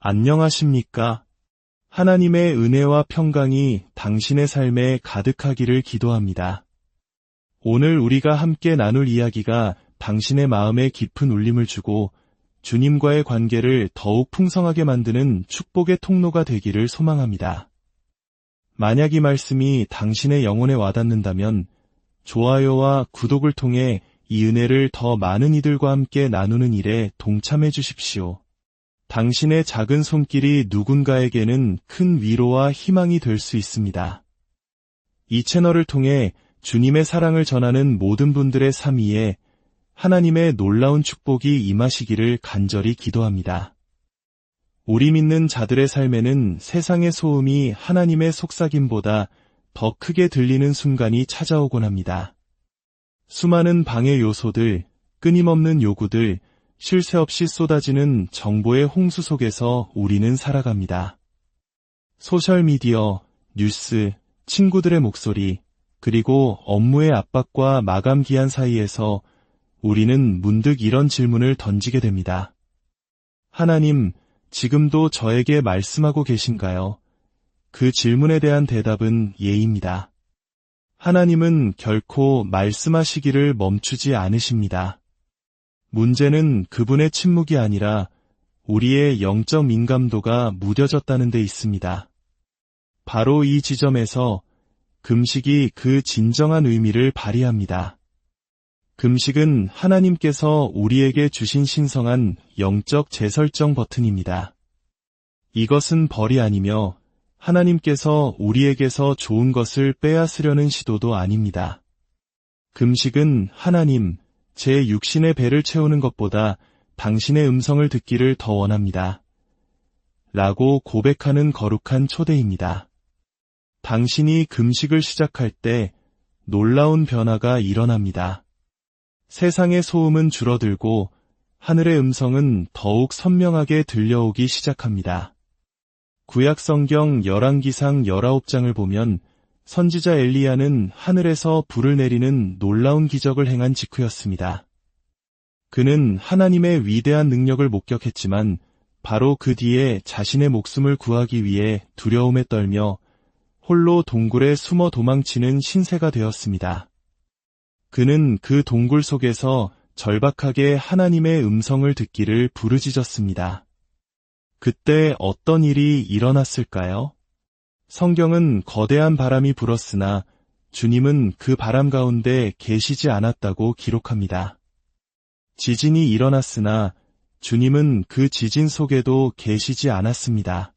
안녕하십니까? 하나님의 은혜와 평강이 당신의 삶에 가득하기를 기도합니다. 오늘 우리가 함께 나눌 이야기가 당신의 마음에 깊은 울림을 주고 주님과의 관계를 더욱 풍성하게 만드는 축복의 통로가 되기를 소망합니다. 만약 이 말씀이 당신의 영혼에 와닿는다면 좋아요와 구독을 통해 이 은혜를 더 많은 이들과 함께 나누는 일에 동참해 주십시오. 당신의 작은 손길이 누군가에게는 큰 위로와 희망이 될 수 있습니다. 이 채널을 통해 주님의 사랑을 전하는 모든 분들의 삶 위에 하나님의 놀라운 축복이 임하시기를 간절히 기도합니다. 우리 믿는 자들의 삶에는 세상의 소음이 하나님의 속삭임보다 더 크게 들리는 순간이 찾아오곤 합니다. 수많은 방해 요소들, 끊임없는 요구들, 쉴 새 없이 쏟아지는 정보의 홍수 속에서 우리는 살아갑니다. 소셜미디어, 뉴스, 친구들의 목소리, 그리고 업무의 압박과 마감 기한 사이에서 우리는 문득 이런 질문을 던지게 됩니다. 하나님, 지금도 저에게 말씀하고 계신가요? 그 질문에 대한 대답은 예입니다. 하나님은 결코 말씀하시기를 멈추지 않으십니다. 문제는 그분의 침묵이 아니라 우리의 영적 민감도가 무뎌졌다는 데 있습니다. 바로 이 지점에서 금식이 그 진정한 의미를 발휘합니다. 금식은 하나님께서 우리에게 주신 신성한 영적 재설정 버튼입니다. 이것은 벌이 아니며 하나님께서 우리에게서 좋은 것을 빼앗으려는 시도도 아닙니다. 금식은 하나님, 제 육신의 배를 채우는 것보다 당신의 음성을 듣기를 더 원합니다. 라고 고백하는 거룩한 초대입니다. 당신이 금식을 시작할 때 놀라운 변화가 일어납니다. 세상의 소음은 줄어들고 하늘의 음성은 더욱 선명하게 들려오기 시작합니다. 구약성경 열왕기상 19장을 보면 선지자 엘리야는 하늘에서 불을 내리는 놀라운 기적을 행한 직후였습니다. 그는 하나님의 위대한 능력을 목격했지만 바로 그 뒤에 자신의 목숨을 구하기 위해 두려움에 떨며 홀로 동굴에 숨어 도망치는 신세가 되었습니다. 그는 그 동굴 속에서 절박하게 하나님의 음성을 듣기를 부르짖었습니다. 그때 어떤 일이 일어났을까요? 성경은 거대한 바람이 불었으나 주님은 그 바람 가운데 계시지 않았다고 기록합니다. 지진이 일어났으나 주님은 그 지진 속에도 계시지 않았습니다.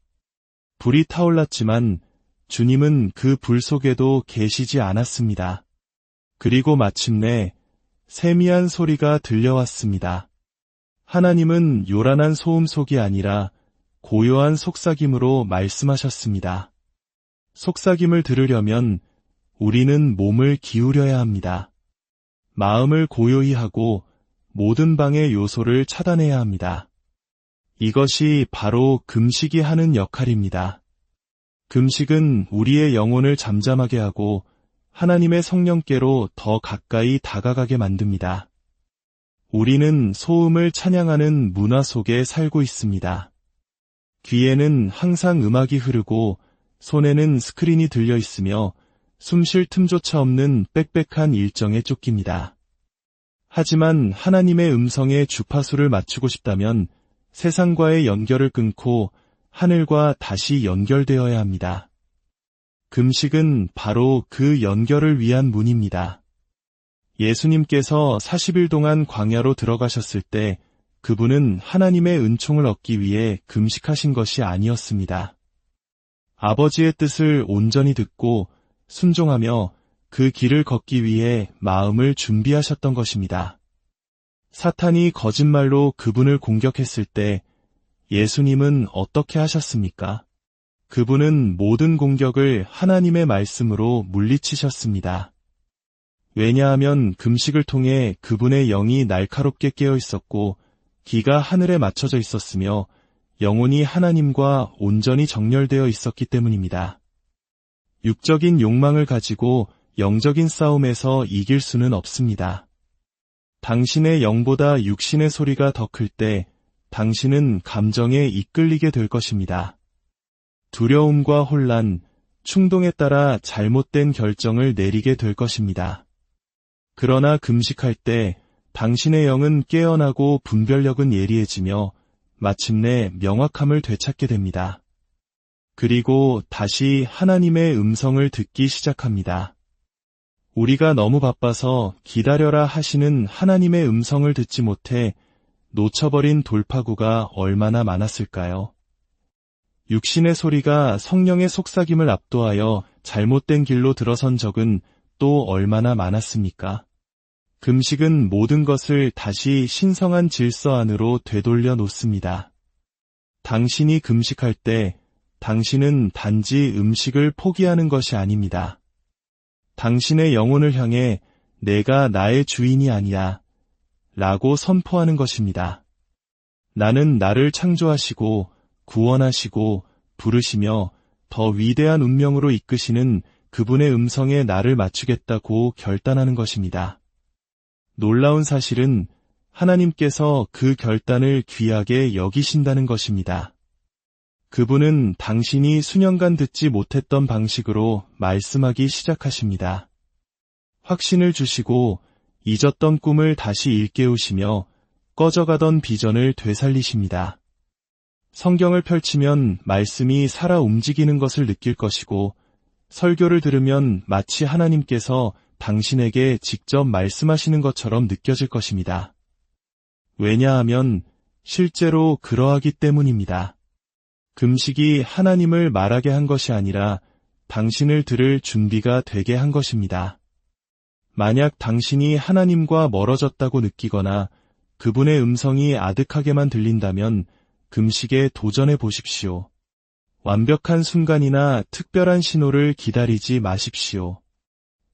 불이 타올랐지만 주님은 그 불 속에도 계시지 않았습니다. 그리고 마침내 세미한 소리가 들려왔습니다. 하나님은 요란한 소음 속이 아니라 고요한 속삭임으로 말씀하셨습니다. 속삭임을 들으려면 우리는 몸을 기울여야 합니다. 마음을 고요히 하고 모든 방해 요소를 차단해야 합니다. 이것이 바로 금식이 하는 역할입니다. 금식은 우리의 영혼을 잠잠하게 하고 하나님의 성령께로 더 가까이 다가가게 만듭니다. 우리는 소음을 찬양하는 문화 속에 살고 있습니다. 귀에는 항상 음악이 흐르고 손에는 스크린이 들려 있으며 숨쉴 틈조차 없는 빽빽한 일정에 쫓깁니다. 하지만 하나님의 음성에 주파수를 맞추고 싶다면 세상과의 연결을 끊고 하늘과 다시 연결되어야 합니다. 금식은 바로 그 연결을 위한 문입니다. 예수님께서 40일 동안 광야로 들어가셨을 때 그분은 하나님의 은총을 얻기 위해 금식하신 것이 아니었습니다. 아버지의 뜻을 온전히 듣고 순종하며 그 길을 걷기 위해 마음을 준비하셨던 것입니다. 사탄이 거짓말로 그분을 공격했을 때 예수님은 어떻게 하셨습니까? 그분은 모든 공격을 하나님의 말씀으로 물리치셨습니다. 왜냐하면 금식을 통해 그분의 영이 날카롭게 깨어 있었고 귀가 하늘에 맞춰져 있었으며 영혼이 하나님과 온전히 정렬되어 있었기 때문입니다. 육적인 욕망을 가지고 영적인 싸움에서 이길 수는 없습니다. 당신의 영보다 육신의 소리가 더 클 때 당신은 감정에 이끌리게 될 것입니다. 두려움과 혼란, 충동에 따라 잘못된 결정을 내리게 될 것입니다. 그러나 금식할 때 당신의 영은 깨어나고 분별력은 예리해지며 마침내 명확함을 되찾게 됩니다. 그리고 다시 하나님의 음성을 듣기 시작합니다. 우리가 너무 바빠서 기다려라 하시는 하나님의 음성을 듣지 못해 놓쳐버린 돌파구가 얼마나 많았을까요? 육신의 소리가 성령의 속삭임을 압도하여 잘못된 길로 들어선 적은 또 얼마나 많았습니까? 금식은 모든 것을 다시 신성한 질서 안으로 되돌려 놓습니다. 당신이 금식할 때 당신은 단지 음식을 포기하는 것이 아닙니다. 당신의 영혼을 향해 내가 나의 주인이 아니야 라고 선포하는 것입니다. 나는 나를 창조하시고 구원하시고 부르시며 더 위대한 운명으로 이끄시는 그분의 음성에 나를 맞추겠다고 결단하는 것입니다. 놀라운 사실은 하나님께서 그 결단을 귀하게 여기신다는 것입니다. 그분은 당신이 수년간 듣지 못했던 방식으로 말씀하기 시작하십니다. 확신을 주시고 잊었던 꿈을 다시 일깨우시며 꺼져가던 비전을 되살리십니다. 성경을 펼치면 말씀이 살아 움직이는 것을 느낄 것이고 설교를 들으면 마치 하나님께서 당신에게 직접 말씀하시는 것처럼 느껴질 것입니다. 왜냐하면 실제로 그러하기 때문입니다. 금식이 하나님을 말하게 한 것이 아니라 당신을 들을 준비가 되게 한 것입니다. 만약 당신이 하나님과 멀어졌다고 느끼거나 그분의 음성이 아득하게만 들린다면 금식에 도전해 보십시오. 완벽한 순간이나 특별한 신호를 기다리지 마십시오.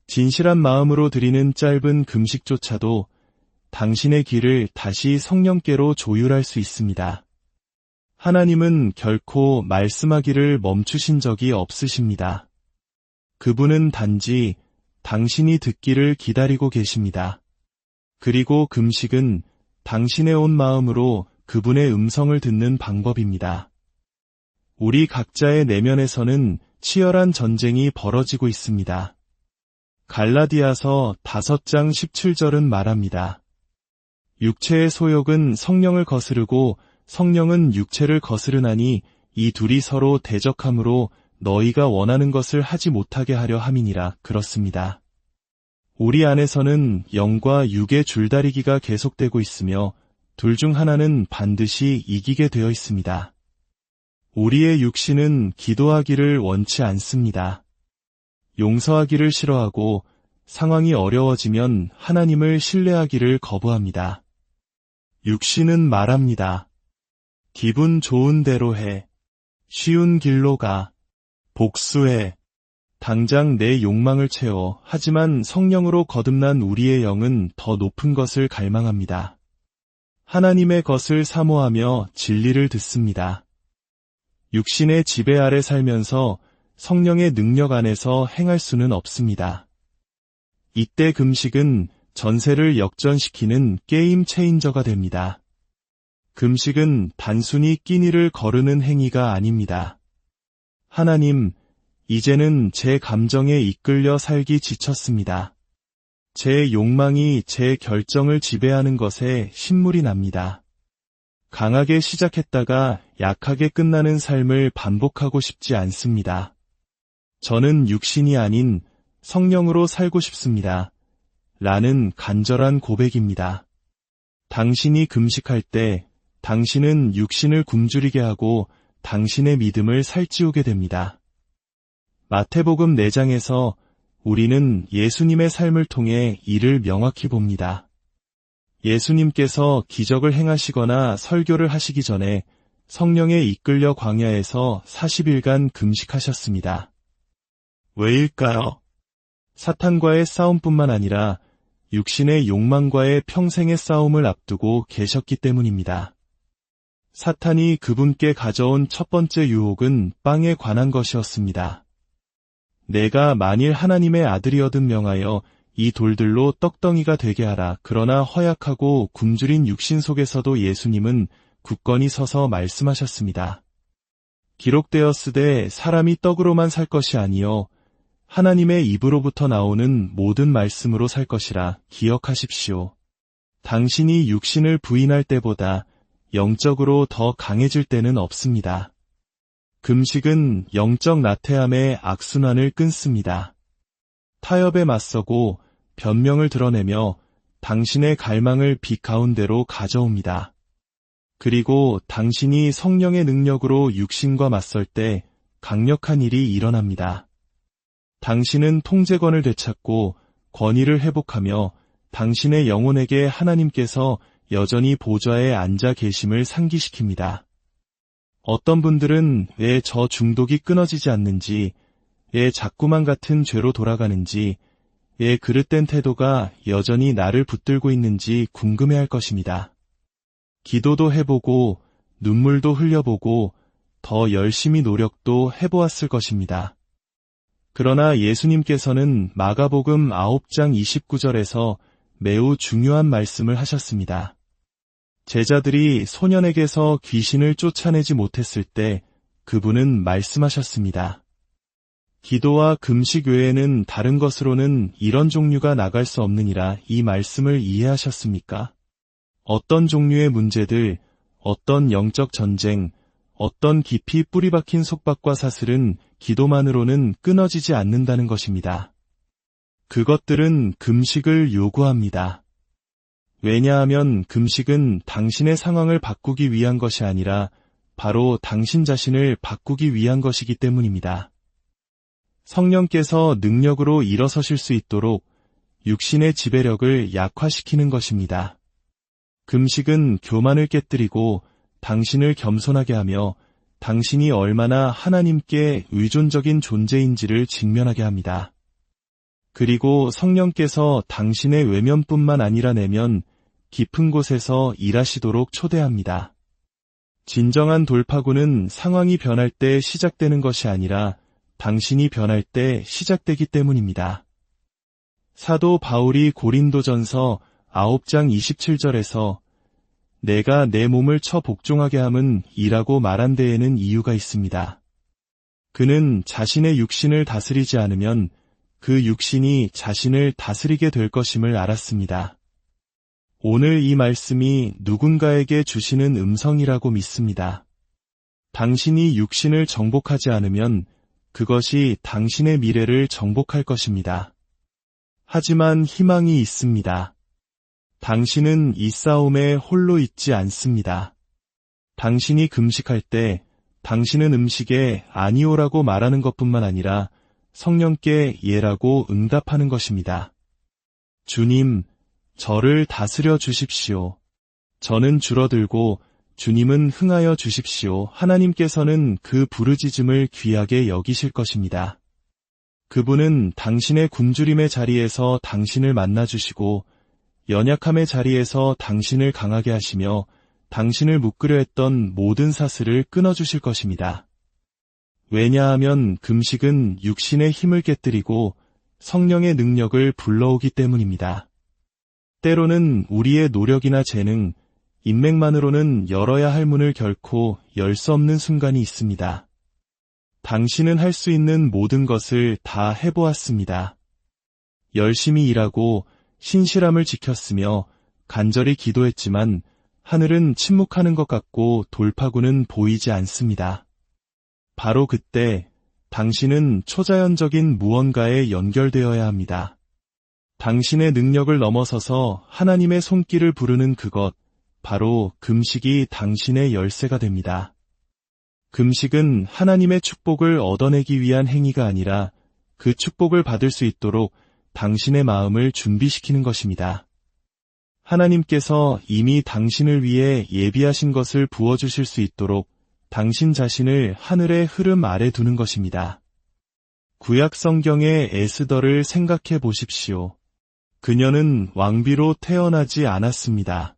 진실한 마음으로 드리는 짧은 금식조차도 당신의 길을 다시 성령께로 조율할 수 있습니다. 하나님은 결코 말씀하기를 멈추신 적이 없으십니다. 그분은 단지 당신이 듣기를 기다리고 계십니다. 그리고 금식은 당신의 온 마음으로 그분의 음성을 듣는 방법입니다. 우리 각자의 내면에서는 치열한 전쟁이 벌어지고 있습니다. 갈라디아서 5장 17절은 말합니다. 육체의 소욕은 성령을 거스르고 성령은 육체를 거스르나니 이 둘이 서로 대적함으로 너희가 원하는 것을 하지 못하게 하려 함이니라. 그렇습니다. 우리 안에서는 영과 육의 줄다리기가 계속되고 있으며 둘 중 하나는 반드시 이기게 되어 있습니다. 우리의 육신은 기도하기를 원치 않습니다. 용서하기를 싫어하고 상황이 어려워지면 하나님을 신뢰하기를 거부합니다. 육신은 말합니다. 기분 좋은 대로 해. 쉬운 길로 가. 복수해. 당장 내 욕망을 채워. 하지만 성령으로 거듭난 우리의 영은 더 높은 것을 갈망합니다. 하나님의 것을 사모하며 진리를 듣습니다. 육신의 지배 아래 살면서 성령의 능력 안에서 행할 수는 없습니다. 이때 금식은 전세를 역전시키는 게임 체인저가 됩니다. 금식은 단순히 끼니를 거르는 행위가 아닙니다. 하나님, 이제는 제 감정에 이끌려 살기 지쳤습니다. 제 욕망이 제 결정을 지배하는 것에 신물이 납니다. 강하게 시작했다가 약하게 끝나는 삶을 반복하고 싶지 않습니다. 저는 육신이 아닌 성령으로 살고 싶습니다. 라는 간절한 고백입니다. 당신이 금식할 때 당신은 육신을 굶주리게 하고 당신의 믿음을 살찌우게 됩니다. 마태복음 4장에서 우리는 예수님의 삶을 통해 이를 명확히 봅니다. 예수님께서 기적을 행하시거나 설교를 하시기 전에 성령에 이끌려 광야에서 40일간 금식하셨습니다. 왜일까요? 사탄과의 싸움뿐만 아니라 육신의 욕망과의 평생의 싸움을 앞두고 계셨기 때문입니다. 사탄이 그분께 가져온 첫 번째 유혹은 빵에 관한 것이었습니다. 내가 만일 하나님의 아들이어든 명하여 이 돌들로 떡덩이가 되게 하라. 그러나 허약하고 굶주린 육신 속에서도 예수님은 굳건히 서서 말씀하셨습니다. 기록되었으되 사람이 떡으로만 살 것이 아니요 하나님의 입으로부터 나오는 모든 말씀으로 살 것이라 기억하십시오. 당신이 육신을 부인할 때보다 영적으로 더 강해질 때는 없습니다. 금식은 영적 나태함의 악순환을 끊습니다. 타협에 맞서고 변명을 드러내며 당신의 갈망을 빛 가운데로 가져옵니다. 그리고 당신이 성령의 능력으로 육신과 맞설 때 강력한 일이 일어납니다. 당신은 통제권을 되찾고 권위를 회복하며 당신의 영혼에게 하나님께서 여전히 보좌에 앉아 계심을 상기시킵니다. 어떤 분들은 왜 저 중독이 끊어지지 않는지, 왜 자꾸만 같은 죄로 돌아가는지, 왜 그릇된 태도가 여전히 나를 붙들고 있는지 궁금해할 것입니다. 기도도 해보고 눈물도 흘려보고 더 열심히 노력도 해보았을 것입니다. 그러나 예수님께서는 마가복음 9장 29절에서 매우 중요한 말씀을 하셨습니다. 제자들이 소년에게서 귀신을 쫓아내지 못했을 때 그분은 말씀하셨습니다. 기도와 금식 외에는 다른 것으로는 이런 종류가 나갈 수 없느니라. 이 말씀을 이해하셨습니까? 어떤 종류의 문제들, 어떤 영적 전쟁, 어떤 깊이 뿌리 박힌 속박과 사슬은 기도만으로는 끊어지지 않는다는 것입니다. 그것들은 금식을 요구합니다. 왜냐하면 금식은 당신의 상황을 바꾸기 위한 것이 아니라 바로 당신 자신을 바꾸기 위한 것이기 때문입니다. 성령께서 능력으로 일어서실 수 있도록 육신의 지배력을 약화시키는 것입니다. 금식은 교만을 깨뜨리고 당신을 겸손하게 하며 당신이 얼마나 하나님께 의존적인 존재인지를 직면하게 합니다. 그리고 성령께서 당신의 외면뿐만 아니라 내면 깊은 곳에서 일하시도록 초대합니다. 진정한 돌파구는 상황이 변할 때 시작되는 것이 아니라 당신이 변할 때 시작되기 때문입니다. 사도 바울이 고린도전서 9장 27절에서 내가 내 몸을 쳐 복종하게 함은 이라고 말한 데에는 이유가 있습니다. 그는 자신의 육신을 다스리지 않으면 그 육신이 자신을 다스리게 될 것임을 알았습니다. 오늘 이 말씀이 누군가에게 주시는 음성이라고 믿습니다. 당신이 육신을 정복하지 않으면 그것이 당신의 미래를 정복할 것입니다. 하지만 희망이 있습니다. 당신은 이 싸움에 홀로 있지 않습니다. 당신이 금식할 때 당신은 음식에 아니오라고 말하는 것뿐만 아니라 성령께 예라고 응답하는 것입니다. 주님, 저를 다스려 주십시오. 저는 줄어들고 주님은 흥하여 주십시오. 하나님께서는 그 부르짖음을 귀하게 여기실 것입니다. 그분은 당신의 굶주림의 자리에서 당신을 만나주시고 연약함의 자리에서 당신을 강하게 하시며 당신을 묶으려 했던 모든 사슬을 끊어주실 것입니다. 왜냐하면 금식은 육신의 힘을 깨뜨리고 성령의 능력을 불러오기 때문입니다. 때로는 우리의 노력이나 재능, 인맥만으로는 열어야 할 문을 결코 열 수 없는 순간이 있습니다. 당신은 할 수 있는 모든 것을 다 해보았습니다. 열심히 일하고 신실함을 지켰으며 간절히 기도했지만 하늘은 침묵하는 것 같고 돌파구는 보이지 않습니다. 바로 그때 당신은 초자연적인 무언가에 연결되어야 합니다. 당신의 능력을 넘어서서 하나님의 손길을 부르는 그것, 바로 금식이 당신의 열쇠가 됩니다. 금식은 하나님의 축복을 얻어내기 위한 행위가 아니라 그 축복을 받을 수 있도록 당신의 마음을 준비시키는 것입니다. 하나님께서 이미 당신을 위해 예비하신 것을 부어주실 수 있도록 당신 자신을 하늘의 흐름 아래 두는 것입니다. 구약 성경의 에스더를 생각해 보십시오. 그녀는 왕비로 태어나지 않았습니다.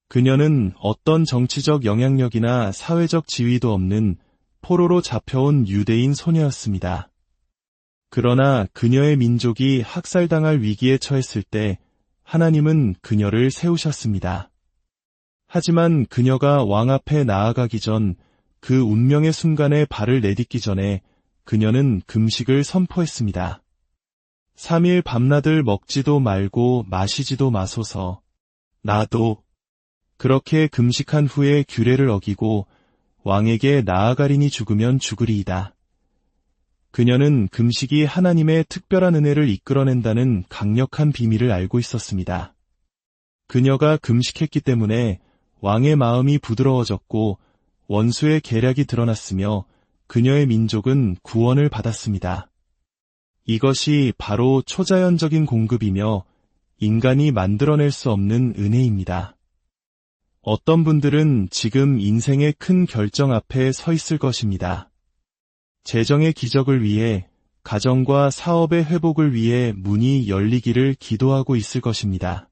그녀는 어떤 정치적 영향력이나 사회적 지위도 없는 포로로 잡혀온 유대인 소녀였습니다. 그러나 그녀의 민족이 학살당할 위기에 처했을 때 하나님은 그녀를 세우셨습니다. 하지만 그녀가 왕 앞에 나아가기 전 그 운명의 순간에 발을 내딛기 전에 그녀는 금식을 선포했습니다. 3일 밤낮을 먹지도 말고 마시지도 마소서. 나도. 그렇게 금식한 후에 규례를 어기고 왕에게 나아가리니 죽으면 죽으리이다. 그녀는 금식이 하나님의 특별한 은혜를 이끌어낸다는 강력한 비밀을 알고 있었습니다. 그녀가 금식했기 때문에 왕의 마음이 부드러워졌고 원수의 계략이 드러났으며 그녀의 민족은 구원을 받았습니다. 이것이 바로 초자연적인 공급이며 인간이 만들어낼 수 없는 은혜입니다. 어떤 분들은 지금 인생의 큰 결정 앞에 서 있을 것입니다. 재정의 기적을 위해, 가정과 사업의 회복을 위해 문이 열리기를 기도하고 있을 것입니다.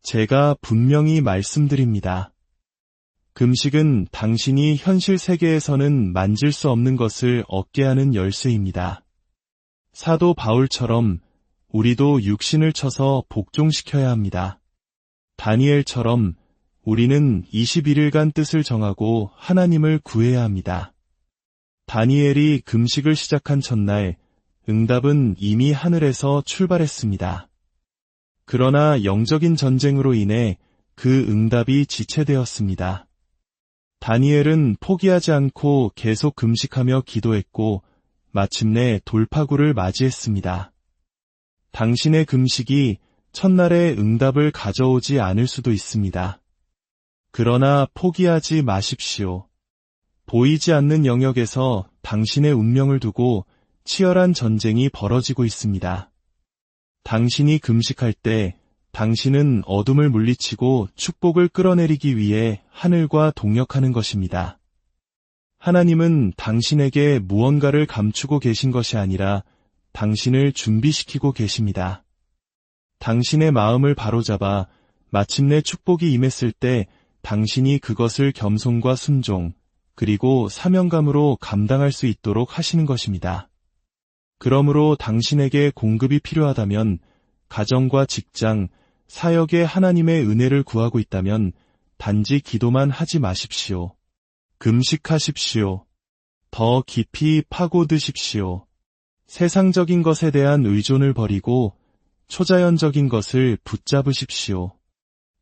제가 분명히 말씀드립니다. 금식은 당신이 현실 세계에서는 만질 수 없는 것을 얻게 하는 열쇠입니다. 사도 바울처럼 우리도 육신을 쳐서 복종시켜야 합니다. 다니엘처럼 우리는 21일간 뜻을 정하고 하나님을 구해야 합니다. 다니엘이 금식을 시작한 첫날, 응답은 이미 하늘에서 출발했습니다. 그러나 영적인 전쟁으로 인해 그 응답이 지체되었습니다. 다니엘은 포기하지 않고 계속 금식하며 기도했고 마침내 돌파구를 맞이했습니다. 당신의 금식이 첫날의 응답을 가져오지 않을 수도 있습니다. 그러나 포기하지 마십시오. 보이지 않는 영역에서 당신의 운명을 두고 치열한 전쟁이 벌어지고 있습니다. 당신이 금식할 때 당신은 어둠을 물리치고 축복을 끌어내리기 위해 하늘과 동역하는 것입니다. 하나님은 당신에게 무언가를 감추고 계신 것이 아니라 당신을 준비시키고 계십니다. 당신의 마음을 바로잡아 마침내 축복이 임했을 때 당신이 그것을 겸손과 순종, 그리고 사명감으로 감당할 수 있도록 하시는 것입니다. 그러므로 당신에게 공급이 필요하다면 가정과 직장, 사역에 하나님의 은혜를 구하고 있다면 단지 기도만 하지 마십시오. 금식하십시오. 더 깊이 파고드십시오. 세상적인 것에 대한 의존을 버리고 초자연적인 것을 붙잡으십시오.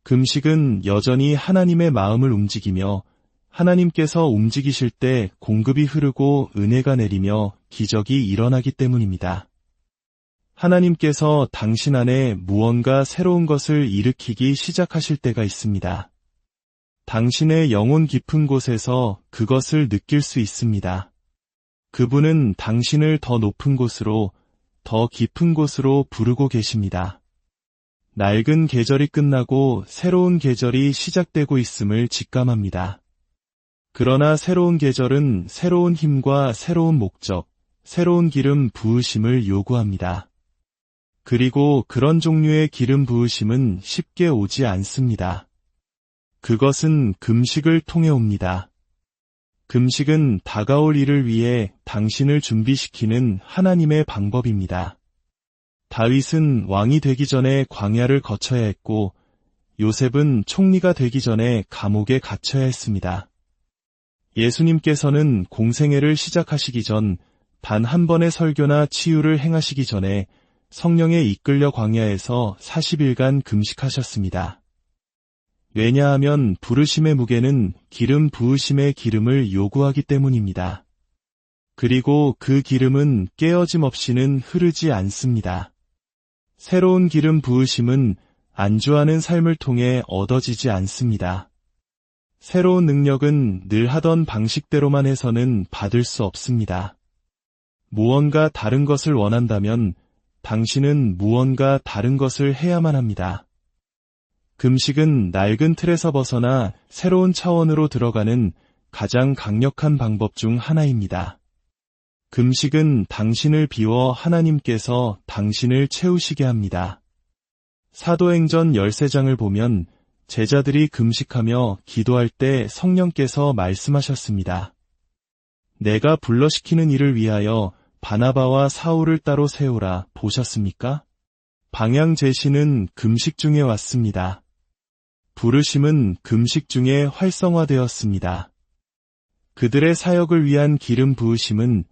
금식은 여전히 하나님의 마음을 움직이며 하나님께서 움직이실 때 공급이 흐르고 은혜가 내리며 기적이 일어나기 때문입니다. 하나님께서 당신 안에 무언가 새로운 것을 일으키기 시작하실 때가 있습니다. 당신의 영혼 깊은 곳에서 그것을 느낄 수 있습니다. 그분은 당신을 더 높은 곳으로, 더 깊은 곳으로 부르고 계십니다. 낡은 계절이 끝나고 새로운 계절이 시작되고 있음을 직감합니다. 그러나 새로운 계절은 새로운 힘과 새로운 목적, 새로운 기름 부으심을 요구합니다. 그리고 그런 종류의 기름 부으심은 쉽게 오지 않습니다. 그것은 금식을 통해 옵니다. 금식은 다가올 일을 위해 당신을 준비시키는 하나님의 방법입니다. 다윗은 왕이 되기 전에 광야를 거쳐야 했고 요셉은 총리가 되기 전에 감옥에 갇혀야 했습니다. 예수님께서는 공생애를 시작하시기 전 단 한 번의 설교나 치유를 행하시기 전에 성령에 이끌려 광야에서 40일간 금식하셨습니다. 왜냐하면 부르심의 무게는 기름 부으심의 기름을 요구하기 때문입니다. 그리고 그 기름은 깨어짐 없이는 흐르지 않습니다. 새로운 기름 부으심은 안주하는 삶을 통해 얻어지지 않습니다. 새로운 능력은 늘 하던 방식대로만 해서는 받을 수 없습니다. 무언가 다른 것을 원한다면 당신은 무언가 다른 것을 해야만 합니다. 금식은 낡은 틀에서 벗어나 새로운 차원으로 들어가는 가장 강력한 방법 중 하나입니다. 금식은 당신을 비워 하나님께서 당신을 채우시게 합니다. 사도행전 13장을 보면 제자들이 금식하며 기도할 때 성령께서 말씀하셨습니다. 내가 불러시키는 일을 위하여 바나바와 사울을 따로 세우라 보셨습니까? 방향 제시는 금식 중에 왔습니다. 부르심은 금식 중에 활성화되었습니다. 그들의 사역을 위한 기름 부으심은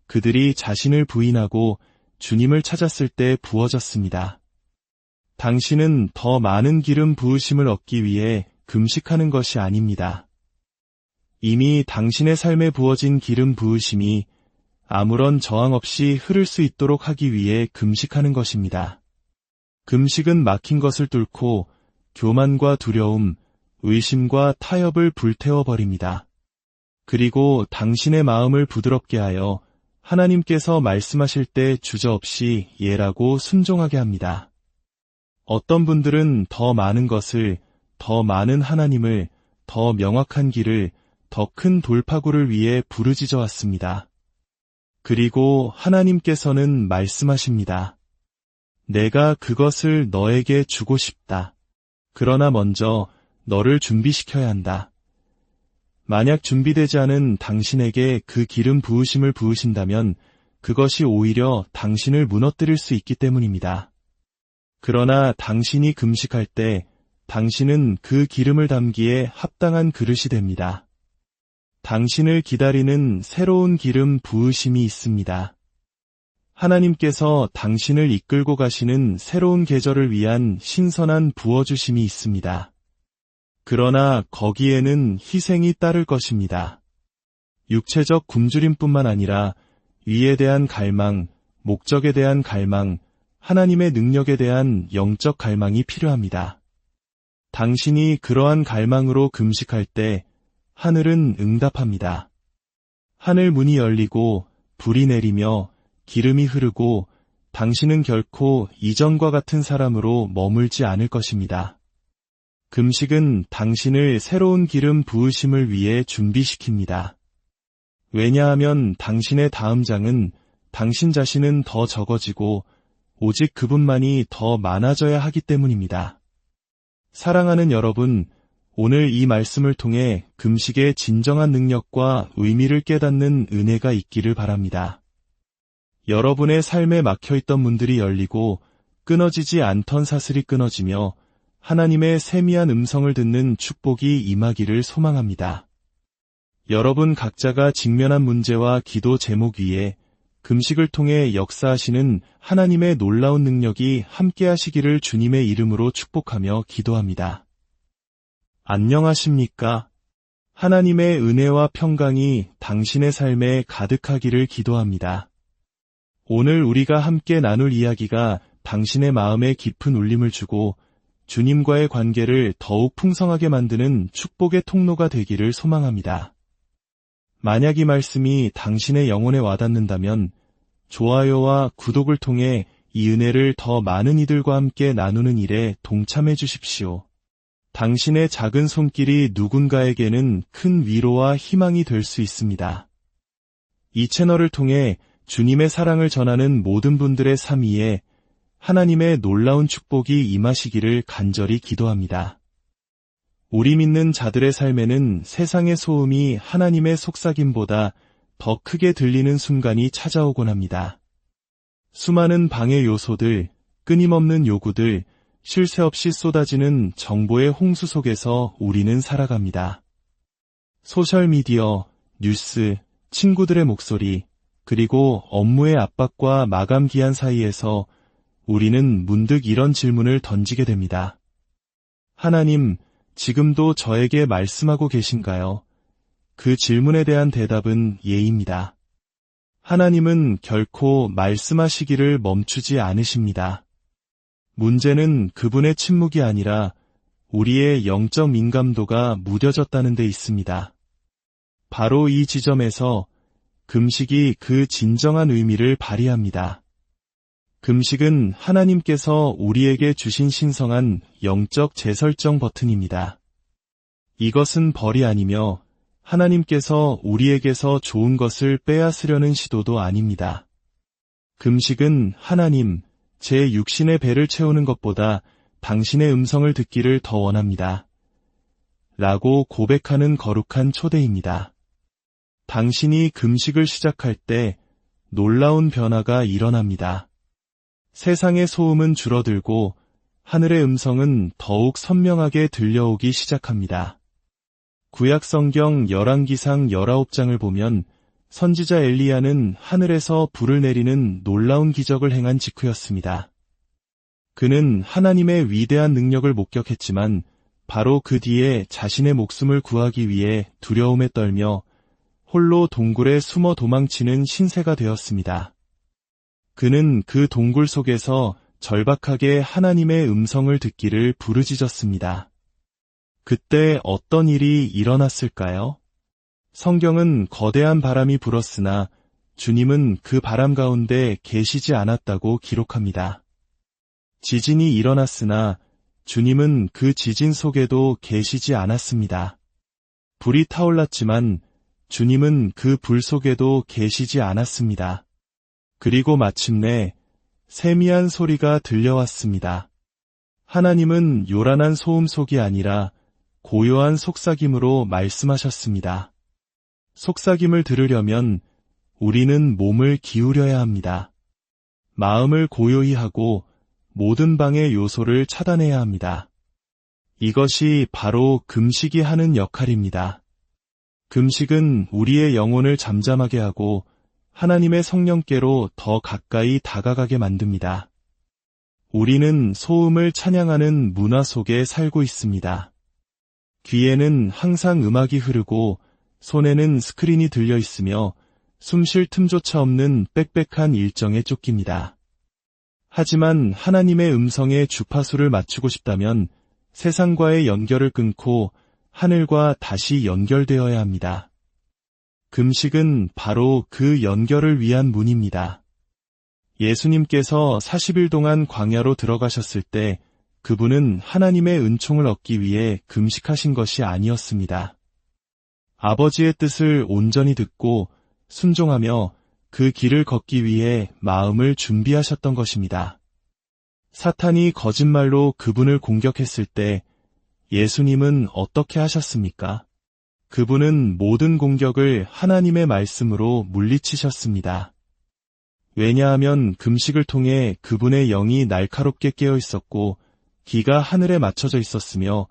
그들이 자신을 부인하고 주님을 찾았을 때 부어졌습니다. 당신은 더 많은 기름 부으심을 얻기 위해 금식하는 것이 아닙니다. 이미 당신의 삶에 부어진 기름 부으심이 아무런 저항 없이 흐를 수 있도록 하기 위해 금식하는 것입니다. 금식은 막힌 것을 뚫고 교만과 두려움, 의심과 타협을 불태워버립니다. 그리고 당신의 마음을 부드럽게 하여 하나님께서 말씀하실 때 주저없이 예라고 순종하게 합니다. 어떤 분들은 더 많은 것을, 더 많은 하나님을, 더 명확한 길을, 더 큰 돌파구를 위해 부르짖어 왔습니다. 그리고 하나님께서는 말씀하십니다. 내가 그것을 너에게 주고 싶다. 그러나 먼저 너를 준비시켜야 한다. 만약 준비되지 않은 당신에게 그 기름 부으심을 부으신다면 그것이 오히려 당신을 무너뜨릴 수 있기 때문입니다. 그러나 당신이 금식할 때 당신은 그 기름을 담기에 합당한 그릇이 됩니다. 당신을 기다리는 새로운 기름 부으심이 있습니다. 하나님께서 당신을 이끌고 가시는 새로운 계절을 위한 신선한 부어주심이 있습니다. 그러나 거기에는 희생이 따를 것입니다. 육체적 굶주림뿐만 아니라 위에 대한 갈망, 목적에 대한 갈망, 하나님의 능력에 대한 영적 갈망이 필요합니다. 당신이 그러한 갈망으로 금식할 때 하늘은 응답합니다. 하늘 문이 열리고 불이 내리며 기름이 흐르고 당신은 결코 이전과 같은 사람으로 머물지 않을 것입니다. 금식은 당신을 새로운 기름 부으심을 위해 준비시킵니다. 왜냐하면 당신의 다음 장은 당신 자신은 더 적어지고 오직 그분만이 더 많아져야 하기 때문입니다. 사랑하는 여러분, 오늘 이 말씀을 통해 금식의 진정한 능력과 의미를 깨닫는 은혜가 있기를 바랍니다. 여러분의 삶에 막혀있던 문들이 열리고 끊어지지 않던 사슬이 끊어지며 하나님의 세미한 음성을 듣는 축복이 임하기를 소망합니다. 여러분 각자가 직면한 문제와 기도 제목 위에 금식을 통해 역사하시는 하나님의 놀라운 능력이 함께하시기를 주님의 이름으로 축복하며 기도합니다. 안녕하십니까? 하나님의 은혜와 평강이 당신의 삶에 가득하기를 기도합니다. 오늘 우리가 함께 나눌 이야기가 당신의 마음에 깊은 울림을 주고 주님과의 관계를 더욱 풍성하게 만드는 축복의 통로가 되기를 소망합니다. 만약 이 말씀이 당신의 영혼에 와닿는다면 좋아요와 구독을 통해 이 은혜를 더 많은 이들과 함께 나누는 일에 동참해 주십시오. 당신의 작은 손길이 누군가에게는 큰 위로와 희망이 될 수 있습니다. 이 채널을 통해 주님의 사랑을 전하는 모든 분들의 삶 위에 하나님의 놀라운 축복이 임하시기를 간절히 기도합니다. 우리 믿는 자들의 삶에는 세상의 소음이 하나님의 속삭임보다 더 크게 들리는 순간이 찾아오곤 합니다. 수많은 방해 요소들, 끊임없는 요구들, 쉴 새 없이 쏟아지는 정보의 홍수 속에서 우리는 살아갑니다. 소셜미디어, 뉴스, 친구들의 목소리, 그리고 업무의 압박과 마감 기한 사이에서 우리는 문득 이런 질문을 던지게 됩니다. 하나님, 지금도 저에게 말씀하고 계신가요? 그 질문에 대한 대답은 예입니다. 하나님은 결코 말씀하시기를 멈추지 않으십니다. 문제는 그분의 침묵이 아니라 우리의 영적 민감도가 무뎌졌다는 데 있습니다. 바로 이 지점에서 금식이 그 진정한 의미를 발휘합니다. 금식은 하나님께서 우리에게 주신 신성한 영적 재설정 버튼입니다. 이것은 벌이 아니며 하나님께서 우리에게서 좋은 것을 빼앗으려는 시도도 아닙니다. 금식은 하나님, 제 육신의 배를 채우는 것보다 당신의 음성을 듣기를 더 원합니다. 라고 고백하는 거룩한 초대입니다. 당신이 금식을 시작할 때 놀라운 변화가 일어납니다. 세상의 소음은 줄어들고 하늘의 음성은 더욱 선명하게 들려오기 시작합니다. 구약 성경 열왕기상 19장을 보면 선지자 엘리야는 하늘에서 불을 내리는 놀라운 기적을 행한 직후였습니다. 그는 하나님의 위대한 능력을 목격했지만 바로 그 뒤에 자신의 목숨을 구하기 위해 두려움에 떨며 홀로 동굴에 숨어 도망치는 신세가 되었습니다. 그는 그 동굴 속에서 절박하게 하나님의 음성을 듣기를 부르짖었습니다. 그때 어떤 일이 일어났을까요? 성경은 거대한 바람이 불었으나 주님은 그 바람 가운데 계시지 않았다고 기록합니다. 지진이 일어났으나 주님은 그 지진 속에도 계시지 않았습니다. 불이 타올랐지만 주님은 그 불 속에도 계시지 않았습니다. 그리고 마침내 세미한 소리가 들려왔습니다. 하나님은 요란한 소음 속이 아니라 고요한 속삭임으로 말씀하셨습니다. 속삭임을 들으려면 우리는 몸을 기울여야 합니다. 마음을 고요히 하고 모든 방해 요소를 차단해야 합니다. 이것이 바로 금식이 하는 역할입니다. 금식은 우리의 영혼을 잠잠하게 하고 하나님의 성령께로 더 가까이 다가가게 만듭니다. 우리는 소음을 찬양하는 문화 속에 살고 있습니다. 귀에는 항상 음악이 흐르고 손에는 스크린이 들려 있으며 숨 쉴 틈조차 없는 빽빽한 일정에 쫓깁니다. 하지만 하나님의 음성에 주파수를 맞추고 싶다면 세상과의 연결을 끊고 하늘과 다시 연결되어야 합니다. 금식은 바로 그 연결을 위한 문입니다. 예수님께서 40일 동안 광야로 들어가셨을 때 그분은 하나님의 은총을 얻기 위해 금식하신 것이 아니었습니다. 아버지의 뜻을 온전히 듣고 순종하며 그 길을 걷기 위해 마음을 준비하셨던 것입니다. 사탄이 거짓말로 그분을 공격했을 때 예수님은 어떻게 하셨습니까? 그분은 모든 공격을 하나님의 말씀으로 물리치셨습니다. 왜냐하면 금식을 통해 그분의 영이 날카롭게 깨어 있었고 귀가 하늘에 맞춰져 있었으며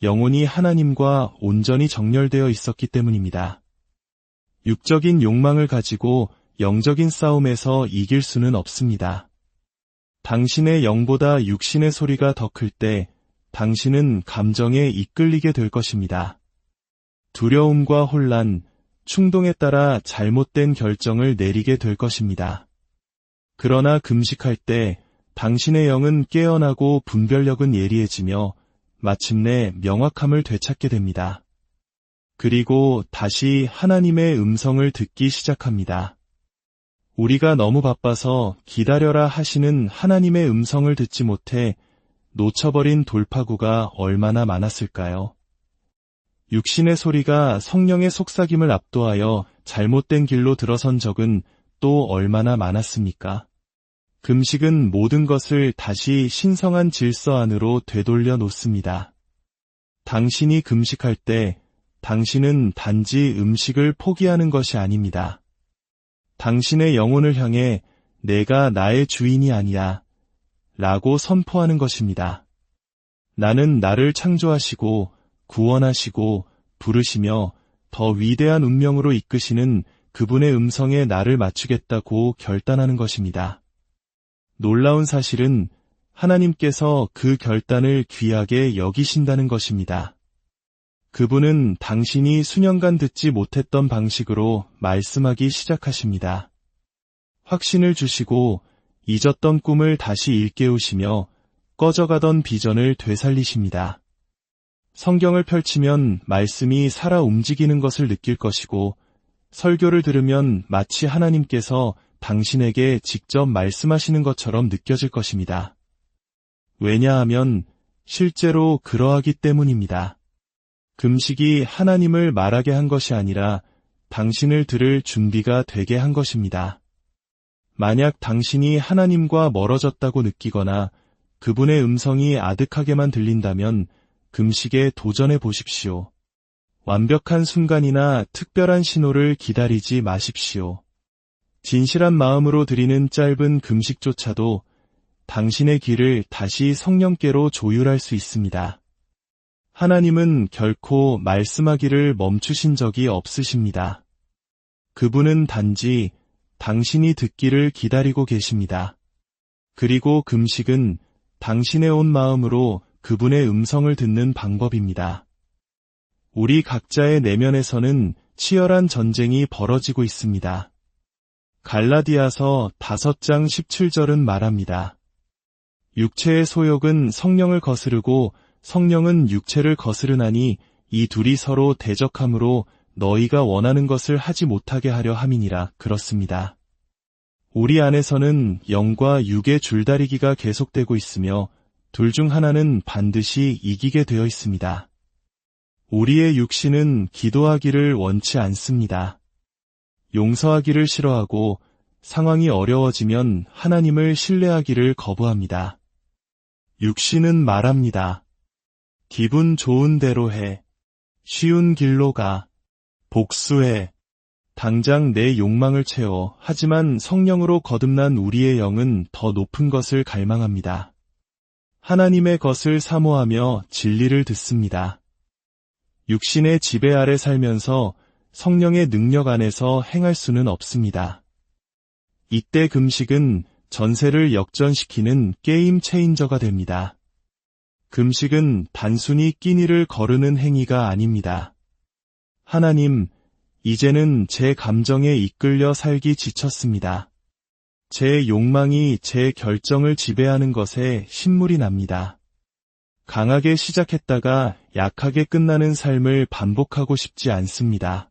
영혼이 하나님과 온전히 정렬되어 있었기 때문입니다. 육적인 욕망을 가지고 영적인 싸움에서 이길 수는 없습니다. 당신의 영보다 육신의 소리가 더 클 때 당신은 감정에 이끌리게 될 것입니다. 두려움과 혼란, 충동에 따라 잘못된 결정을 내리게 될 것입니다. 그러나 금식할 때 당신의 영은 깨어나고 분별력은 예리해지며 마침내 명확함을 되찾게 됩니다. 그리고 다시 하나님의 음성을 듣기 시작합니다. 우리가 너무 바빠서 기다려라 하시는 하나님의 음성을 듣지 못해 놓쳐버린 돌파구가 얼마나 많았을까요? 육신의 소리가 성령의 속삭임을 압도하여 잘못된 길로 들어선 적은 또 얼마나 많았습니까? 금식은 모든 것을 다시 신성한 질서 안으로 되돌려 놓습니다. 당신이 금식할 때 당신은 단지 음식을 포기하는 것이 아닙니다. 당신의 영혼을 향해 내가 나의 주인이 아니야 라고 선포하는 것입니다. 나는 나를 창조하시고 구원하시고 부르시며 더 위대한 운명으로 이끄시는 그분의 음성에 나를 맞추겠다고 결단하는 것입니다. 놀라운 사실은 하나님께서 그 결단을 귀하게 여기신다는 것입니다. 그분은 당신이 수년간 듣지 못했던 방식으로 말씀하기 시작하십니다. 확신을 주시고 잊었던 꿈을 다시 일깨우시며 꺼져가던 비전을 되살리십니다. 성경을 펼치면 말씀이 살아 움직이는 것을 느낄 것이고 설교를 들으면 마치 하나님께서 당신에게 직접 말씀하시는 것처럼 느껴질 것입니다. 왜냐하면 실제로 그러하기 때문입니다. 금식이 하나님을 말하게 한 것이 아니라 당신을 들을 준비가 되게 한 것입니다. 만약 당신이 하나님과 멀어졌다고 느끼거나 그분의 음성이 아득하게만 들린다면 금식에 도전해 보십시오. 완벽한 순간이나 특별한 신호를 기다리지 마십시오. 진실한 마음으로 드리는 짧은 금식조차도 당신의 길을 다시 성령께로 조율할 수 있습니다. 하나님은 결코 말씀하기를 멈추신 적이 없으십니다. 그분은 단지 당신이 듣기를 기다리고 계십니다. 그리고 금식은 당신의 온 마음으로 그분의 음성을 듣는 방법입니다. 우리 각자의 내면에서는 치열한 전쟁이 벌어지고 있습니다. 갈라디아서 5장 17절은 말합니다. 육체의 소욕은 성령을 거스르고 성령은 육체를 거스르나니 이 둘이 서로 대적함으로 너희가 원하는 것을 하지 못하게 하려 함이니라. 그렇습니다. 우리 안에서는 영과 육의 줄다리기가 계속되고 있으며 둘 중 하나는 반드시 이기게 되어 있습니다. 우리의 육신은 기도하기를 원치 않습니다. 용서하기를 싫어하고 상황이 어려워지면 하나님을 신뢰하기를 거부합니다. 육신은 말합니다. 기분 좋은 대로 해. 쉬운 길로 가. 복수해. 당장 내 욕망을 채워. 하지만 성령으로 거듭난 우리의 영은 더 높은 것을 갈망합니다. 하나님의 것을 사모하며 진리를 듣습니다. 육신의 지배 아래 살면서 성령의 능력 안에서 행할 수는 없습니다. 이때 금식은 전세를 역전시키는 게임 체인저가 됩니다. 금식은 단순히 끼니를 거르는 행위가 아닙니다. 하나님, 이제는 제 감정에 이끌려 살기 지쳤습니다. 제 욕망이 제 결정을 지배하는 것에 신물이 납니다. 강하게 시작했다가 약하게 끝나는 삶을 반복하고 싶지 않습니다.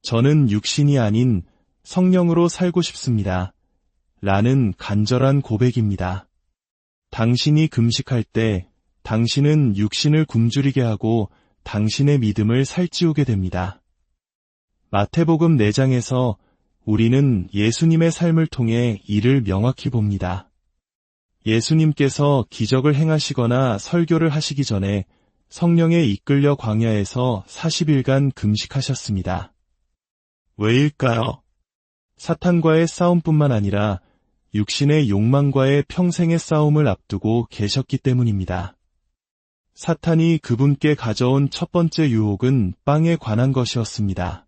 저는 육신이 아닌 성령으로 살고 싶습니다. 라는 간절한 고백입니다. 당신이 금식할 때 당신은 육신을 굶주리게 하고 당신의 믿음을 살찌우게 됩니다. 마태복음 4장에서 우리는 예수님의 삶을 통해 이를 명확히 봅니다. 예수님께서 기적을 행하시거나 설교를 하시기 전에 성령에 이끌려 광야에서 40일간 금식하셨습니다. 왜일까요? 사탄과의 싸움뿐만 아니라 육신의 욕망과의 평생의 싸움을 앞두고 계셨기 때문입니다. 사탄이 그분께 가져온 첫 번째 유혹은 빵에 관한 것이었습니다.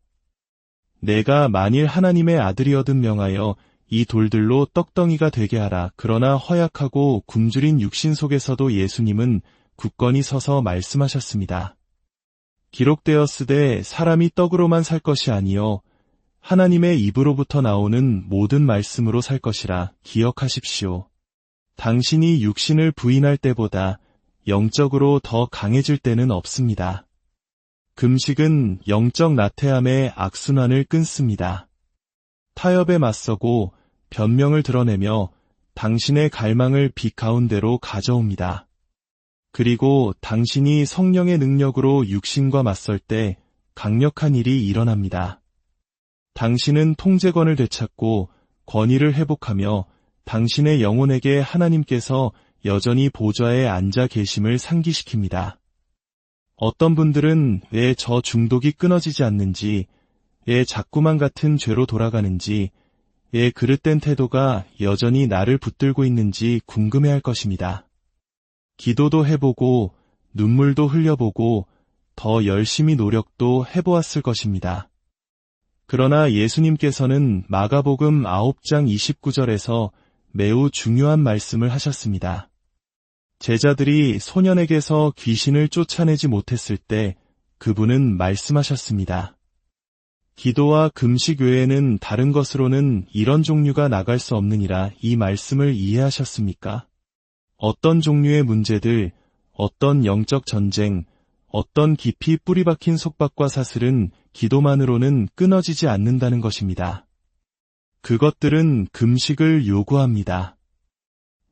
내가 만일 하나님의 아들이어든 명하여 이 돌들로 떡덩이가 되게 하라. 그러나 허약하고 굶주린 육신 속에서도 예수님은 굳건히 서서 말씀하셨습니다. 기록되었으되 사람이 떡으로만 살 것이 아니요 하나님의 입으로부터 나오는 모든 말씀으로 살 것이라. 기억하십시오. 당신이 육신을 부인할 때보다 영적으로 더 강해질 때는 없습니다. 금식은 영적 나태함의 악순환을 끊습니다. 타협에 맞서고 변명을 드러내며 당신의 갈망을 빛 가운데로 가져옵니다. 그리고 당신이 성령의 능력으로 육신과 맞설 때 강력한 일이 일어납니다. 당신은 통제권을 되찾고 권위를 회복하며 당신의 영혼에게 하나님께서 여전히 보좌에 앉아 계심을 상기시킵니다. 어떤 분들은 왜 저 중독이 끊어지지 않는지, 왜 자꾸만 같은 죄로 돌아가는지, 왜 그릇된 태도가 여전히 나를 붙들고 있는지 궁금해할 것입니다. 기도도 해보고 눈물도 흘려보고 더 열심히 노력도 해보았을 것입니다. 그러나 예수님께서는 마가복음 9장 29절에서 매우 중요한 말씀을 하셨습니다. 제자들이 소년에게서 귀신을 쫓아내지 못했을 때 그분은 말씀하셨습니다. 기도와 금식 외에는 다른 것으로는 이런 종류가 나갈 수 없느니라. 이 말씀을 이해하셨습니까? 어떤 종류의 문제들, 어떤 영적 전쟁, 어떤 깊이 뿌리 박힌 속박과 사슬은 기도만으로는 끊어지지 않는다는 것입니다. 그것들은 금식을 요구합니다.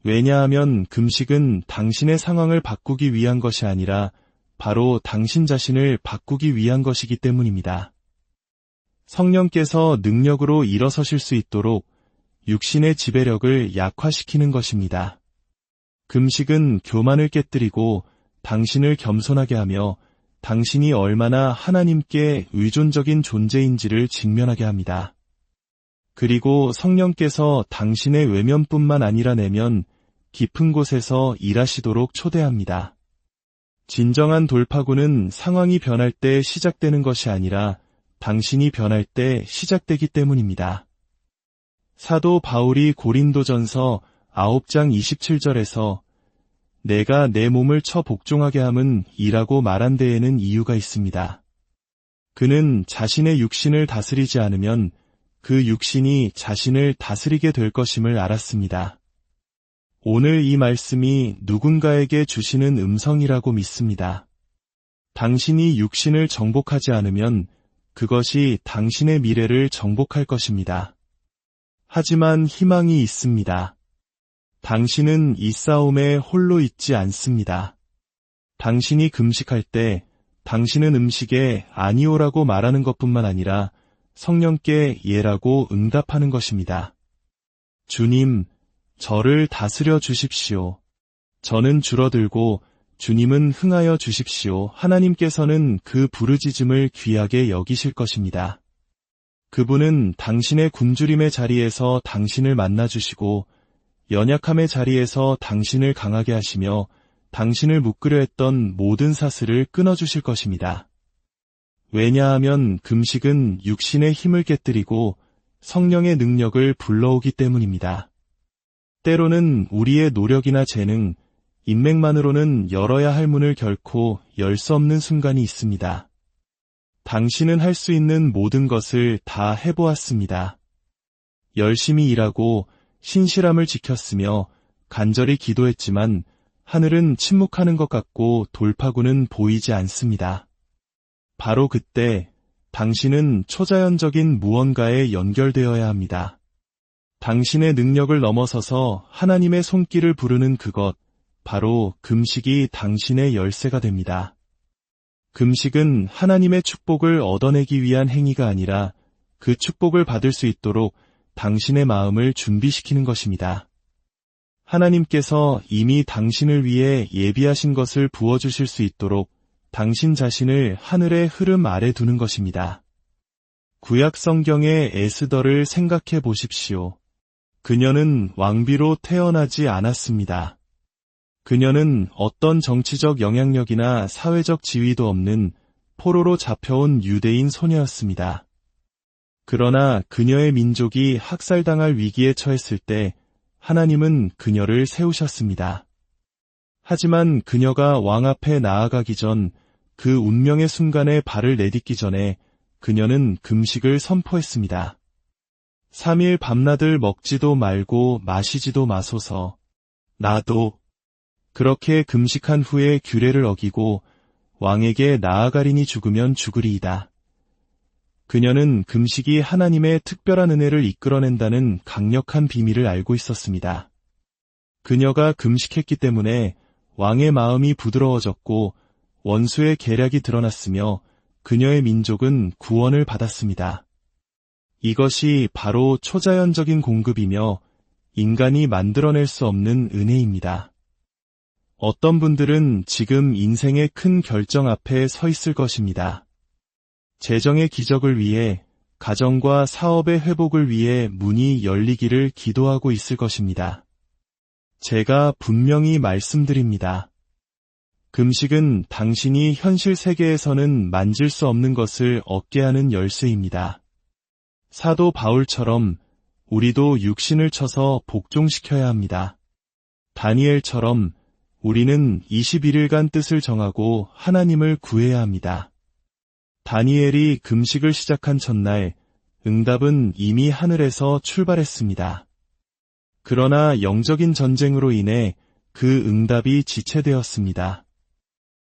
왜냐하면 금식은 당신의 상황을 바꾸기 위한 것이 아니라 바로 당신 자신을 바꾸기 위한 것이기 때문입니다. 성령께서 능력으로 일어서실 수 있도록 육신의 지배력을 약화시키는 것입니다. 금식은 교만을 깨뜨리고 당신을 겸손하게 하며 당신이 얼마나 하나님께 의존적인 존재인지를 직면하게 합니다. 그리고 성령께서 당신의 외면뿐만 아니라 내면, 깊은 곳에서 일하시도록 초대합니다. 진정한 돌파구는 상황이 변할 때 시작되는 것이 아니라 당신이 변할 때 시작되기 때문입니다. 사도 바울이 고린도전서 9장 27절에서 내가 내 몸을 쳐 복종하게 함은 이라고 말한 데에는 이유가 있습니다. 그는 자신의 육신을 다스리지 않으면 그 육신이 자신을 다스리게 될 것임을 알았습니다. 오늘 이 말씀이 누군가에게 주시는 음성이라고 믿습니다. 당신이 육신을 정복하지 않으면 그것이 당신의 미래를 정복할 것입니다. 하지만 희망이 있습니다. 당신은 이 싸움에 홀로 있지 않습니다. 당신이 금식할 때 당신은 음식에 아니오라고 말하는 것뿐만 아니라 성령께 예라고 응답하는 것입니다. 주님, 저를 다스려 주십시오. 저는 줄어들고 주님은 흥하여 주십시오. 하나님께서는 그 부르짖음을 귀하게 여기실 것입니다. 그분은 당신의 굶주림의 자리에서 당신을 만나주시고 연약함의 자리에서 당신을 강하게 하시며 당신을 묶으려 했던 모든 사슬을 끊어주실 것입니다. 왜냐하면 금식은 육신의 힘을 깨뜨리고 성령의 능력을 불러오기 때문입니다. 때로는 우리의 노력이나 재능, 인맥만으로는 열어야 할 문을 결코 열 수 없는 순간이 있습니다. 당신은 할 수 있는 모든 것을 다 해보았습니다. 열심히 일하고 신실함을 지켰으며 간절히 기도했지만 하늘은 침묵하는 것 같고 돌파구는 보이지 않습니다. 바로 그때 당신은 초자연적인 무언가에 연결되어야 합니다. 당신의 능력을 넘어서서 하나님의 손길을 부르는 그것, 바로 금식이 당신의 열쇠가 됩니다. 금식은 하나님의 축복을 얻어내기 위한 행위가 아니라 그 축복을 받을 수 있도록 당신의 마음을 준비시키는 것입니다. 하나님께서 이미 당신을 위해 예비하신 것을 부어주실 수 있도록 당신 자신을 하늘의 흐름 아래 두는 것입니다. 구약 성경의 에스더를 생각해 보십시오. 그녀는 왕비로 태어나지 않았습니다. 그녀는 어떤 정치적 영향력이나 사회적 지위도 없는 포로로 잡혀온 유대인 소녀였습니다. 그러나 그녀의 민족이 학살당할 위기에 처했을 때 하나님은 그녀를 세우셨습니다. 하지만 그녀가 왕 앞에 나아가기 전 그 운명의 순간에 발을 내딛기 전에 그녀는 금식을 선포했습니다. 3일 밤낮을 먹지도 말고 마시지도 마소서. 나도. 그렇게 금식한 후에 규례를 어기고 왕에게 나아가리니 죽으면 죽으리이다. 그녀는 금식이 하나님의 특별한 은혜를 이끌어낸다는 강력한 비밀을 알고 있었습니다. 그녀가 금식했기 때문에 왕의 마음이 부드러워졌고 원수의 계략이 드러났으며 그녀의 민족은 구원을 받았습니다. 이것이 바로 초자연적인 공급이며 인간이 만들어낼 수 없는 은혜입니다. 어떤 분들은 지금 인생의 큰 결정 앞에 서 있을 것입니다. 재정의 기적을 위해, 가정과 사업의 회복을 위해 문이 열리기를 기도하고 있을 것입니다. 제가 분명히 말씀드립니다. 금식은 당신이 현실 세계에서는 만질 수 없는 것을 얻게 하는 열쇠입니다. 사도 바울처럼 우리도 육신을 쳐서 복종시켜야 합니다. 다니엘처럼 우리는 21일간 뜻을 정하고 하나님을 구해야 합니다. 다니엘이 금식을 시작한 첫날, 응답은 이미 하늘에서 출발했습니다. 그러나 영적인 전쟁으로 인해 그 응답이 지체되었습니다.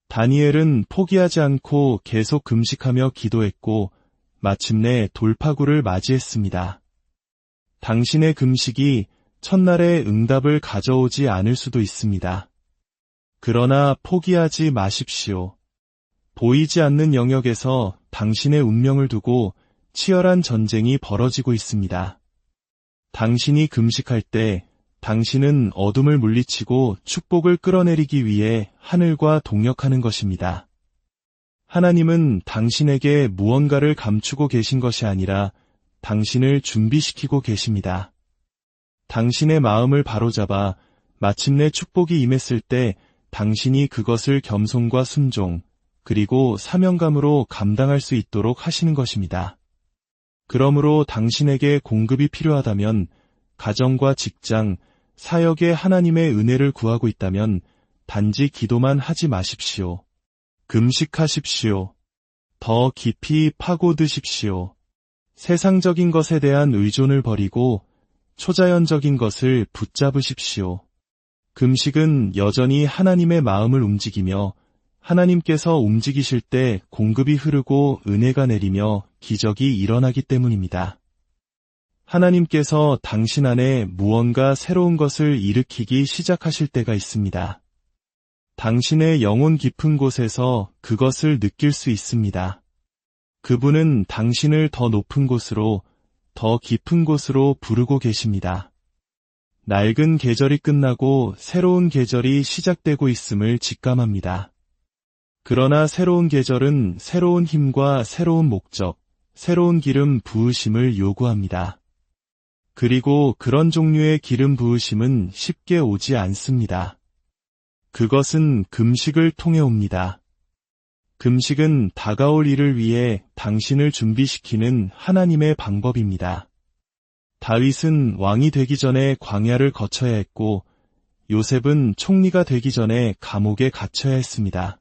다니엘은 포기하지 않고 계속 금식하며 기도했고 마침내 돌파구를 맞이했습니다. 당신의 금식이 첫날의 응답을 가져오지 않을 수도 있습니다. 그러나 포기하지 마십시오. 보이지 않는 영역에서 당신의 운명을 두고 치열한 전쟁이 벌어지고 있습니다. 당신이 금식할 때 당신은 어둠을 물리치고 축복을 끌어내리기 위해 하늘과 동역하는 것입니다. 하나님은 당신에게 무언가를 감추고 계신 것이 아니라 당신을 준비시키고 계십니다. 당신의 마음을 바로잡아 마침내 축복이 임했을 때 당신이 그것을 겸손과 순종, 그리고 사명감으로 감당할 수 있도록 하시는 것입니다. 그러므로 당신에게 공급이 필요하다면, 가정과 직장, 사역에 하나님의 은혜를 구하고 있다면 단지 기도만 하지 마십시오. 금식하십시오. 더 깊이 파고드십시오. 세상적인 것에 대한 의존을 버리고 초자연적인 것을 붙잡으십시오. 금식은 여전히 하나님의 마음을 움직이며 하나님께서 움직이실 때 공급이 흐르고 은혜가 내리며 기적이 일어나기 때문입니다. 하나님께서 당신 안에 무언가 새로운 것을 일으키기 시작하실 때가 있습니다. 당신의 영혼 깊은 곳에서 그것을 느낄 수 있습니다. 그분은 당신을 더 높은 곳으로, 더 깊은 곳으로 부르고 계십니다. 낡은 계절이 끝나고 새로운 계절이 시작되고 있음을 직감합니다. 그러나 새로운 계절은 새로운 힘과 새로운 목적, 새로운 기름 부으심을 요구합니다. 그리고 그런 종류의 기름 부으심은 쉽게 오지 않습니다. 그것은 금식을 통해 옵니다. 금식은 다가올 일을 위해 당신을 준비시키는 하나님의 방법입니다. 다윗은 왕이 되기 전에 광야를 거쳐야 했고, 요셉은 총리가 되기 전에 감옥에 갇혀야 했습니다.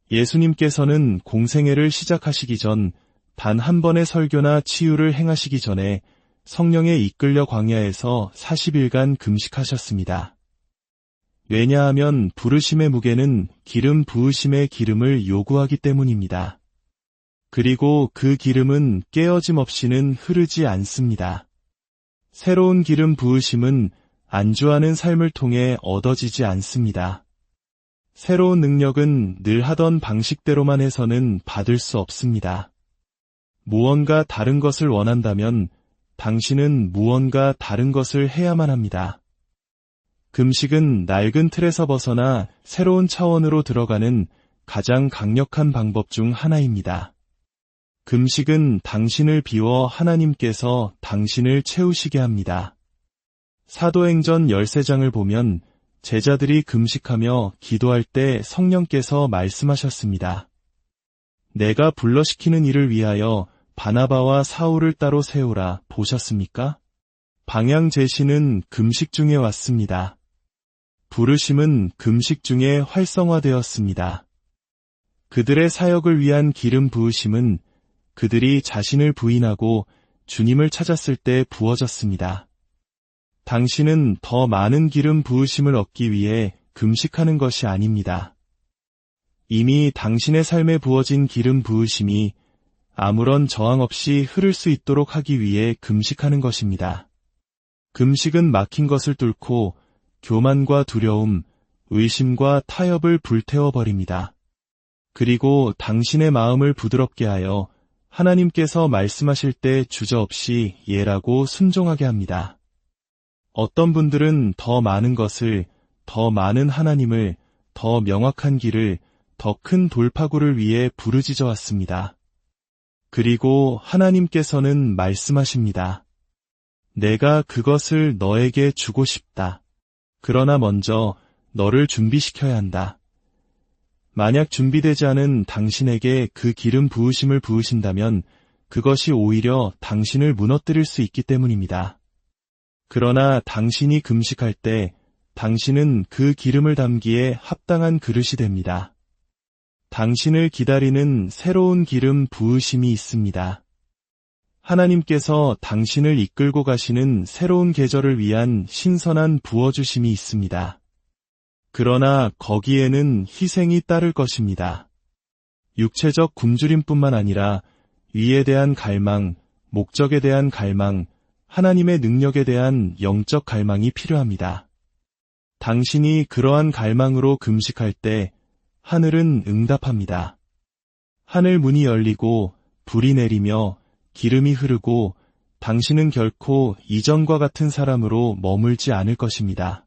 예수님께서는 공생애를 시작하시기 전 단 한 번의 설교나 치유를 행하시기 전에 성령에 이끌려 광야에서 40일간 금식하셨습니다. 왜냐하면 부르심의 무게는 기름 부으심의 기름을 요구하기 때문입니다. 그리고 그 기름은 깨어짐 없이는 흐르지 않습니다. 새로운 기름 부으심은 안주하는 삶을 통해 얻어지지 않습니다. 새로운 능력은 늘 하던 방식대로만 해서는 받을 수 없습니다. 무언가 다른 것을 원한다면 당신은 무언가 다른 것을 해야만 합니다. 금식은 낡은 틀에서 벗어나 새로운 차원으로 들어가는 가장 강력한 방법 중 하나입니다. 금식은 당신을 비워 하나님께서 당신을 채우시게 합니다. 사도행전 13장을 보면 제자들이 금식하며 기도할 때 성령께서 말씀하셨습니다. 내가 불러시키는 일을 위하여 바나바와 사울을 따로 세우라 보셨습니까? 방향 제시는 금식 중에 왔습니다. 부르심은 금식 중에 활성화되었습니다. 그들의 사역을 위한 기름 부으심은 그들이 자신을 부인하고 주님을 찾았을 때 부어졌습니다. 당신은 더 많은 기름 부으심을 얻기 위해 금식하는 것이 아닙니다. 이미 당신의 삶에 부어진 기름 부으심이 아무런 저항 없이 흐를 수 있도록 하기 위해 금식하는 것입니다. 금식은 막힌 것을 뚫고 교만과 두려움, 의심과 타협을 불태워버립니다. 그리고 당신의 마음을 부드럽게 하여 하나님께서 말씀하실 때 주저없이 예라고 순종하게 합니다. 어떤 분들은 더 많은 것을, 더 많은 하나님을, 더 명확한 길을, 더 큰 돌파구를 위해 부르짖어 왔습니다. 그리고 하나님께서는 말씀하십니다. 내가 그것을 너에게 주고 싶다. 그러나 먼저 너를 준비시켜야 한다. 만약 준비되지 않은 당신에게 그 기름 부으심을 부으신다면 그것이 오히려 당신을 무너뜨릴 수 있기 때문입니다. 그러나 당신이 금식할 때 당신은 그 기름을 담기에 합당한 그릇이 됩니다. 당신을 기다리는 새로운 기름 부으심이 있습니다. 하나님께서 당신을 이끌고 가시는 새로운 계절을 위한 신선한 부어주심이 있습니다. 그러나 거기에는 희생이 따를 것입니다. 육체적 굶주림뿐만 아니라 위에 대한 갈망, 목적에 대한 갈망, 하나님의 능력에 대한 영적 갈망이 필요합니다. 당신이 그러한 갈망으로 금식할 때 하늘은 응답합니다. 하늘 문이 열리고 불이 내리며 기름이 흐르고 당신은 결코 이전과 같은 사람으로 머물지 않을 것입니다.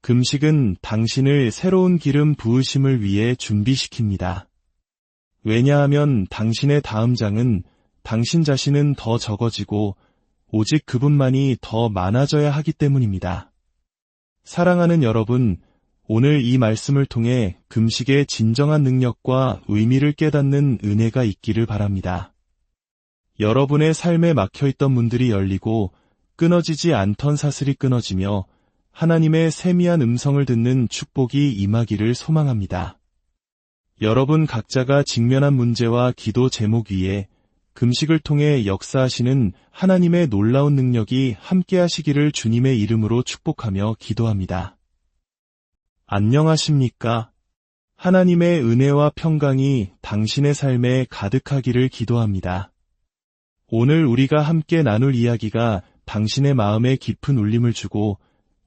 금식은 당신을 새로운 기름 부으심을 위해 준비시킵니다. 왜냐하면 당신의 다음 장은 당신 자신은 더 적어지고 오직 그분만이 더 많아져야 하기 때문입니다. 사랑하는 여러분, 오늘 이 말씀을 통해 금식의 진정한 능력과 의미를 깨닫는 은혜가 있기를 바랍니다. 여러분의 삶에 막혀있던 문들이 열리고 끊어지지 않던 사슬이 끊어지며 하나님의 세미한 음성을 듣는 축복이 임하기를 소망합니다. 여러분 각자가 직면한 문제와 기도 제목 위에 금식을 통해 역사하시는 하나님의 놀라운 능력이 함께하시기를 주님의 이름으로 축복하며 기도합니다. 안녕하십니까? 하나님의 은혜와 평강이 당신의 삶에 가득하기를 기도합니다. 오늘 우리가 함께 나눌 이야기가 당신의 마음에 깊은 울림을 주고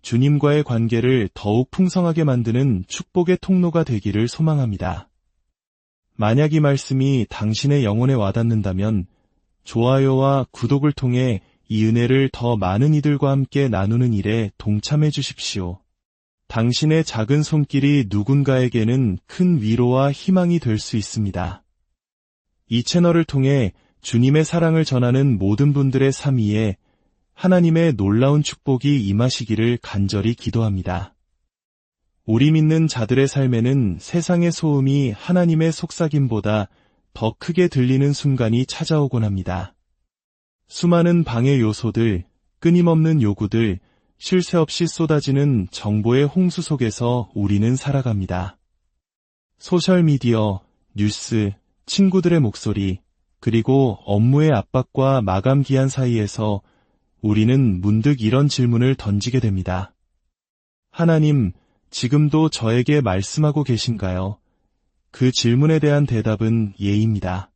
주님과의 관계를 더욱 풍성하게 만드는 축복의 통로가 되기를 소망합니다. 만약 이 말씀이 당신의 영혼에 와닿는다면 좋아요와 구독을 통해 이 은혜를 더 많은 이들과 함께 나누는 일에 동참해 주십시오. 당신의 작은 손길이 누군가에게는 큰 위로와 희망이 될 수 있습니다. 이 채널을 통해 주님의 사랑을 전하는 모든 분들의 삶 위에 하나님의 놀라운 축복이 임하시기를 간절히 기도합니다. 우리 믿는 자들의 삶에는 세상의 소음이 하나님의 속삭임보다 더 크게 들리는 순간이 찾아오곤 합니다. 수많은 방해 요소들, 끊임없는 요구들, 쉴 새 없이 쏟아지는 정보의 홍수 속에서 우리는 살아갑니다. 소셜미디어, 뉴스, 친구들의 목소리, 그리고 업무의 압박과 마감 기한 사이에서 우리는 문득 이런 질문을 던지게 됩니다. 하나님, 지금도 저에게 말씀하고 계신가요? 그 질문에 대한 대답은 예입니다.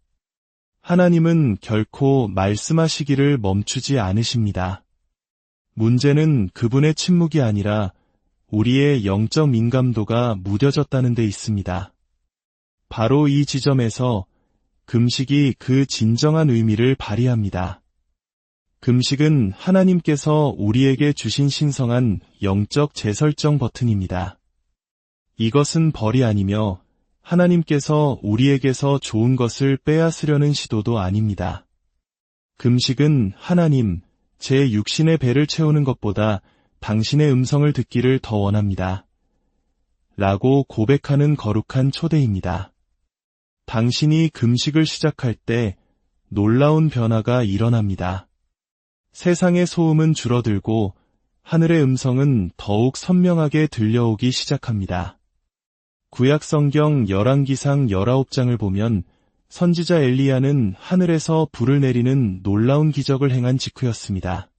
하나님은 결코 말씀하시기를 멈추지 않으십니다. 문제는 그분의 침묵이 아니라 우리의 영적 민감도가 무뎌졌다는 데 있습니다. 바로 이 지점에서 금식이 그 진정한 의미를 발휘합니다. 금식은 하나님께서 우리에게 주신 신성한 영적 재설정 버튼입니다. 이것은 벌이 아니며 하나님께서 우리에게서 좋은 것을 빼앗으려는 시도도 아닙니다. 금식은 하나님, 제 육신의 배를 채우는 것보다 당신의 음성을 듣기를 더 원합니다. 라고 고백하는 거룩한 초대입니다. 당신이 금식을 시작할 때 놀라운 변화가 일어납니다. 세상의 소음은 줄어들고 하늘의 음성은 더욱 선명하게 들려오기 시작합니다. 구약성경 열왕기상 19장을 보면 선지자 엘리야는 하늘에서 불을 내리는 놀라운 기적을 행한 직후였습니다.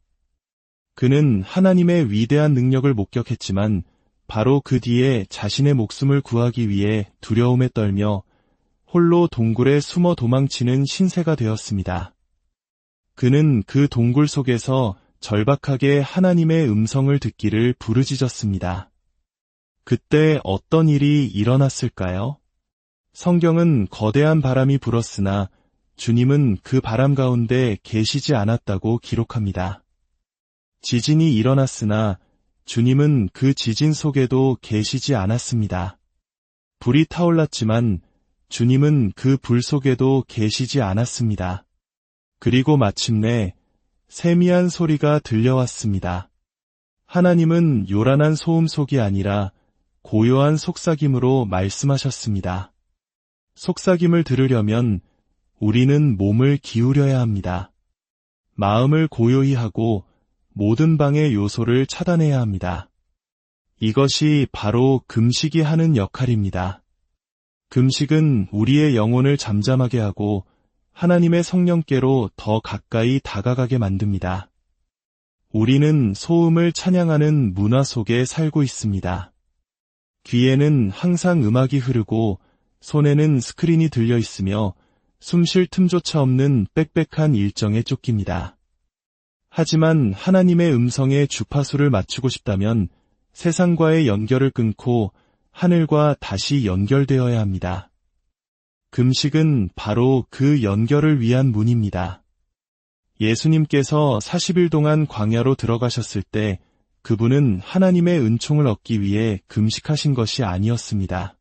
그는 하나님의 위대한 능력을 목격했지만 바로 그 뒤에 자신의 목숨을 구하기 위해 두려움에 떨며 홀로 동굴에 숨어 도망치는 신세가 되었습니다. 그는 그 동굴 속에서 절박하게 하나님의 음성을 듣기를 부르짖었습니다. 그때 어떤 일이 일어났을까요? 성경은 거대한 바람이 불었으나 주님은 그 바람 가운데 계시지 않았다고 기록합니다. 지진이 일어났으나 주님은 그 지진 속에도 계시지 않았습니다. 불이 타올랐지만 주님은 그 불 속에도 계시지 않았습니다. 그리고 마침내 세미한 소리가 들려왔습니다. 하나님은 요란한 소음 속이 아니라 고요한 속삭임으로 말씀하셨습니다. 속삭임을 들으려면 우리는 몸을 기울여야 합니다. 마음을 고요히 하고 모든 방해 요소를 차단해야 합니다. 이것이 바로 금식이 하는 역할입니다. 금식은 우리의 영혼을 잠잠하게 하고 하나님의 성령께로 더 가까이 다가가게 만듭니다. 우리는 소음을 찬양하는 문화 속에 살고 있습니다. 귀에는 항상 음악이 흐르고 손에는 스크린이 들려 있으며 숨쉴 틈조차 없는 빽빽한 일정에 쫓깁니다. 하지만 하나님의 음성에 주파수를 맞추고 싶다면 세상과의 연결을 끊고 하늘과 다시 연결되어야 합니다. 금식은 바로 그 연결을 위한 문입니다. 예수님께서 40일 동안 광야로 들어가셨을 때 그분은 하나님의 은총을 얻기 위해 금식하신 것이 아니었습니다.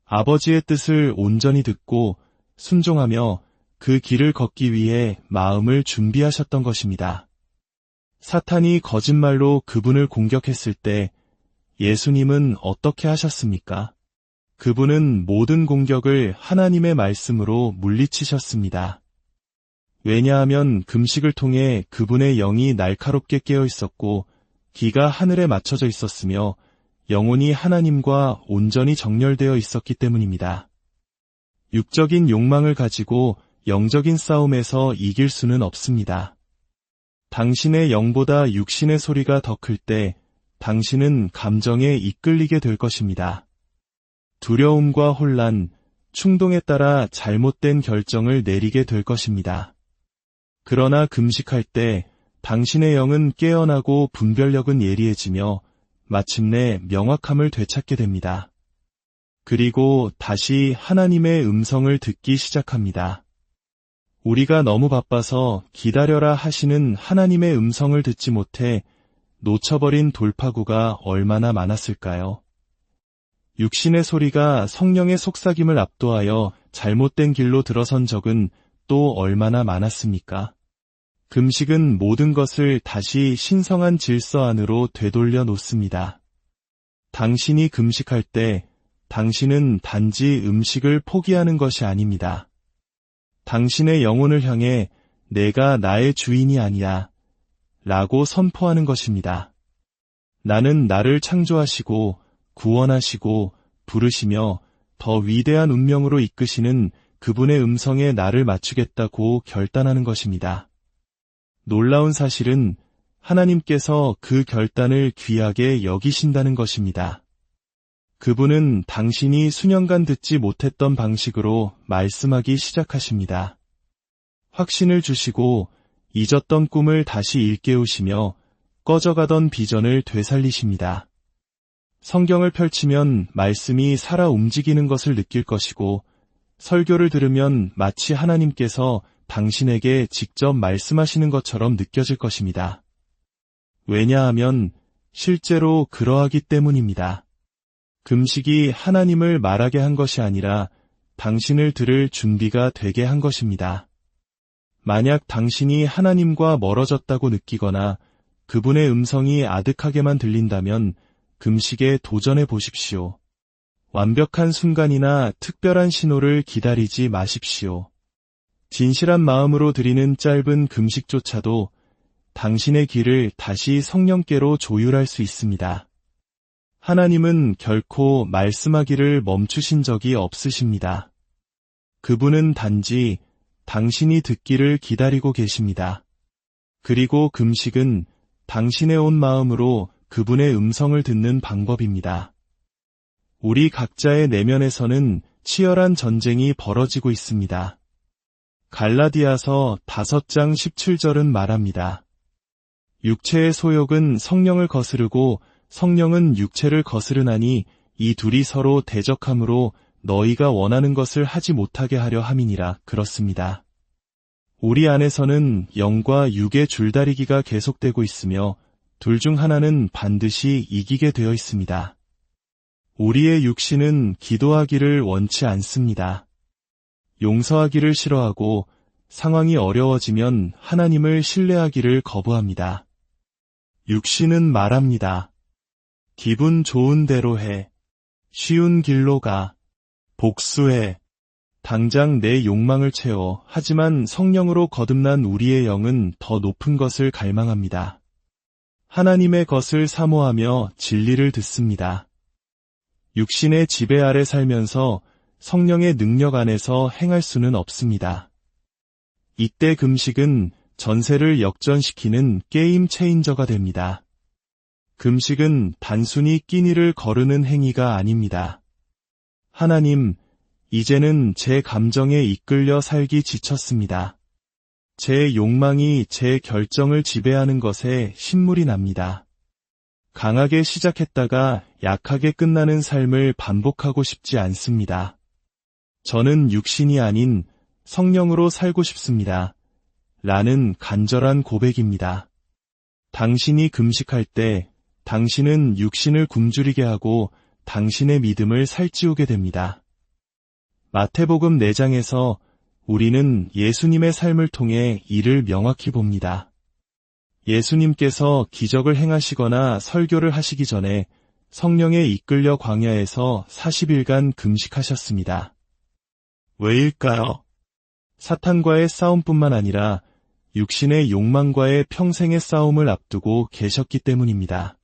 아버지의 뜻을 온전히 듣고 순종하며 그 길을 걷기 위해 마음을 준비하셨던 것입니다. 사탄이 거짓말로 그분을 공격했을 때 예수님은 어떻게 하셨습니까? 그분은 모든 공격을 하나님의 말씀으로 물리치셨습니다. 왜냐하면 금식을 통해 그분의 영이 날카롭게 깨어 있었고 귀가 하늘에 맞춰져 있었으며 영혼이 하나님과 온전히 정렬되어 있었기 때문입니다. 육적인 욕망을 가지고 영적인 싸움에서 이길 수는 없습니다. 당신의 영보다 육신의 소리가 더 클 때 당신은 감정에 이끌리게 될 것입니다. 두려움과 혼란, 충동에 따라 잘못된 결정을 내리게 될 것입니다. 그러나 금식할 때 당신의 영은 깨어나고 분별력은 예리해지며 마침내 명확함을 되찾게 됩니다. 그리고 다시 하나님의 음성을 듣기 시작합니다. 우리가 너무 바빠서 기다려라 하시는 하나님의 음성을 듣지 못해 놓쳐버린 돌파구가 얼마나 많았을까요? 육신의 소리가 성령의 속삭임을 압도하여 잘못된 길로 들어선 적은 또 얼마나 많았습니까? 금식은 모든 것을 다시 신성한 질서 안으로 되돌려 놓습니다. 당신이 금식할 때 당신은 단지 음식을 포기하는 것이 아닙니다. 당신의 영혼을 향해 내가 나의 주인이 아니야 라고 선포하는 것입니다. 나는 나를 창조하시고 구원하시고 부르시며 더 위대한 운명으로 이끄시는 그분의 음성에 나를 맞추겠다고 결단하는 것입니다. 놀라운 사실은 하나님께서 그 결단을 귀하게 여기신다는 것입니다. 그분은 당신이 수년간 듣지 못했던 방식으로 말씀하기 시작하십니다. 확신을 주시고 잊었던 꿈을 다시 일깨우시며 꺼져가던 비전을 되살리십니다. 성경을 펼치면 말씀이 살아 움직이는 것을 느낄 것이고 설교를 들으면 마치 하나님께서 당신에게 직접 말씀하시는 것처럼 느껴질 것입니다. 왜냐하면 실제로 그러하기 때문입니다. 금식이 하나님을 말하게 한 것이 아니라 당신을 들을 준비가 되게 한 것입니다. 만약 당신이 하나님과 멀어졌다고 느끼거나 그분의 음성이 아득하게만 들린다면 금식에 도전해 보십시오. 완벽한 순간이나 특별한 신호를 기다리지 마십시오. 진실한 마음으로 드리는 짧은 금식조차도 당신의 길을 다시 성령께로 조율할 수 있습니다. 하나님은 결코 말씀하기를 멈추신 적이 없으십니다. 그분은 단지 당신이 듣기를 기다리고 계십니다. 그리고 금식은 당신의 온 마음으로 그분의 음성을 듣는 방법입니다. 우리 각자의 내면에서는 치열한 전쟁이 벌어지고 있습니다. 갈라디아서 5장 17절은 말합니다. 육체의 소욕은 성령을 거스르고 성령은 육체를 거스르나니 이 둘이 서로 대적함으로 너희가 원하는 것을 하지 못하게 하려 함이니라. 그렇습니다. 우리 안에서는 영과 육의 줄다리기가 계속되고 있으며 둘 중 하나는 반드시 이기게 되어 있습니다. 우리의 육신은 기도하기를 원치 않습니다. 용서하기를 싫어하고 상황이 어려워지면 하나님을 신뢰하기를 거부합니다. 육신은 말합니다. 기분 좋은 대로 해. 쉬운 길로 가. 복수해. 당장 내 욕망을 채워. 하지만 성령으로 거듭난 우리의 영은 더 높은 것을 갈망합니다. 하나님의 것을 사모하며 진리를 듣습니다. 육신의 지배 아래 살면서 성령의 능력 안에서 행할 수는 없습니다. 이때 금식은 전세를 역전시키는 게임 체인저가 됩니다. 금식은 단순히 끼니를 거르는 행위가 아닙니다. 하나님, 이제는 제 감정에 이끌려 살기 지쳤습니다. 제 욕망이 제 결정을 지배하는 것에 신물이 납니다. 강하게 시작했다가 약하게 끝나는 삶을 반복하고 싶지 않습니다. 저는 육신이 아닌 성령으로 살고 싶습니다. 라는 간절한 고백입니다. 당신이 금식할 때 당신은 육신을 굶주리게 하고 당신의 믿음을 살찌우게 됩니다. 마태복음 4장에서 우리는 예수님의 삶을 통해 이를 명확히 봅니다. 예수님께서 기적을 행하시거나 설교를 하시기 전에 성령에 이끌려 광야에서 40일간 금식하셨습니다. 왜일까요? 사탄과의 싸움뿐만 아니라 육신의 욕망과의 평생의 싸움을 앞두고 계셨기 때문입니다.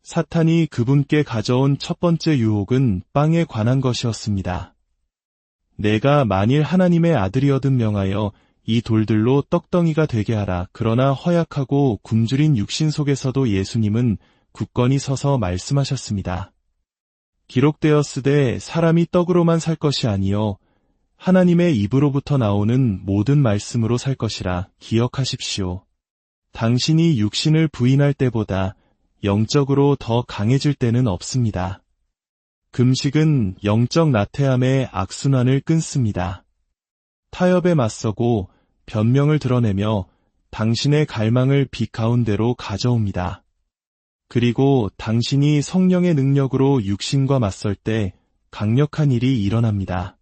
사탄이 그분께 가져온 첫 번째 유혹은 빵에 관한 것이었습니다. 내가 만일 하나님의 아들이어든 명하여 이 돌들로 떡덩이가 되게 하라. 그러나 허약하고 굶주린 육신 속에서도 예수님은 굳건히 서서 말씀하셨습니다. 기록되었으되 사람이 떡으로만 살 것이 아니요 하나님의 입으로부터 나오는 모든 말씀으로 살 것이라. 기억하십시오. 당신이 육신을 부인할 때보다 영적으로 더 강해질 때는 없습니다. 금식은 영적 나태함의 악순환을 끊습니다. 타협에 맞서고 변명을 드러내며 당신의 갈망을 빛 가운데로 가져옵니다. 그리고 당신이 성령의 능력으로 육신과 맞설 때 강력한 일이 일어납니다.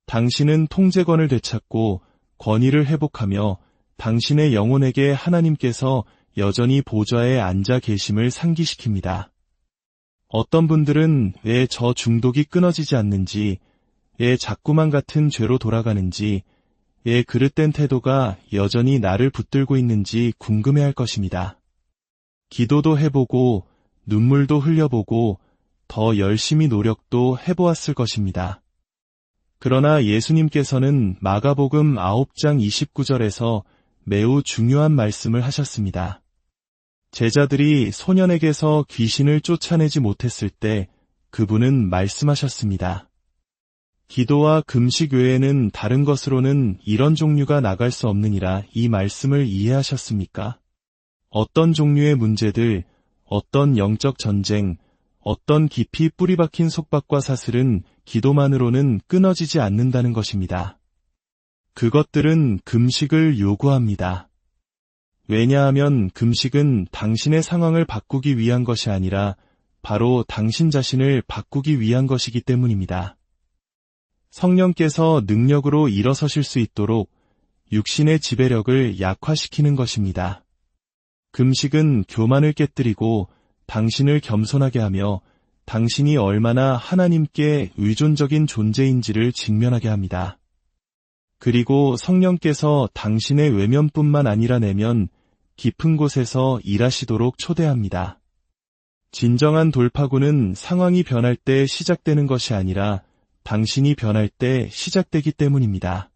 당신은 통제권을 되찾고 권위를 회복하며 당신의 영혼에게 하나님께서 여전히 보좌에 앉아 계심을 상기시킵니다. 어떤 분들은 왜 저 중독이 끊어지지 않는지, 왜 자꾸만 같은 죄로 돌아가는지, 왜 그릇된 태도가 여전히 나를 붙들고 있는지 궁금해할 것입니다. 기도도 해보고 눈물도 흘려보고 더 열심히 노력도 해보았을 것입니다. 그러나 예수님께서는 마가복음 9장 29절에서 매우 중요한 말씀을 하셨습니다. 제자들이 소년에게서 귀신을 쫓아내지 못했을 때 그분은 말씀하셨습니다. 기도와 금식 외에는 다른 것으로는 이런 종류가 나갈 수 없느니라. 이 말씀을 이해하셨습니까? 어떤 종류의 문제들, 어떤 영적 전쟁, 어떤 깊이 뿌리 박힌 속박과 사슬은 기도만으로는 끊어지지 않는다는 것입니다. 그것들은 금식을 요구합니다. 왜냐하면 금식은 당신의 상황을 바꾸기 위한 것이 아니라 바로 당신 자신을 바꾸기 위한 것이기 때문입니다. 성령께서 능력으로 일어서실 수 있도록 육신의 지배력을 약화시키는 것입니다. 금식은 교만을 깨뜨리고 당신을 겸손하게 하며 당신이 얼마나 하나님께 의존적인 존재인지를 직면하게 합니다. 그리고 성령께서 당신의 외면뿐만 아니라 내면 깊은 곳에서 일하시도록 초대합니다. 진정한 돌파구는 상황이 변할 때 시작되는 것이 아니라 당신이 변할 때 시작되기 때문입니다.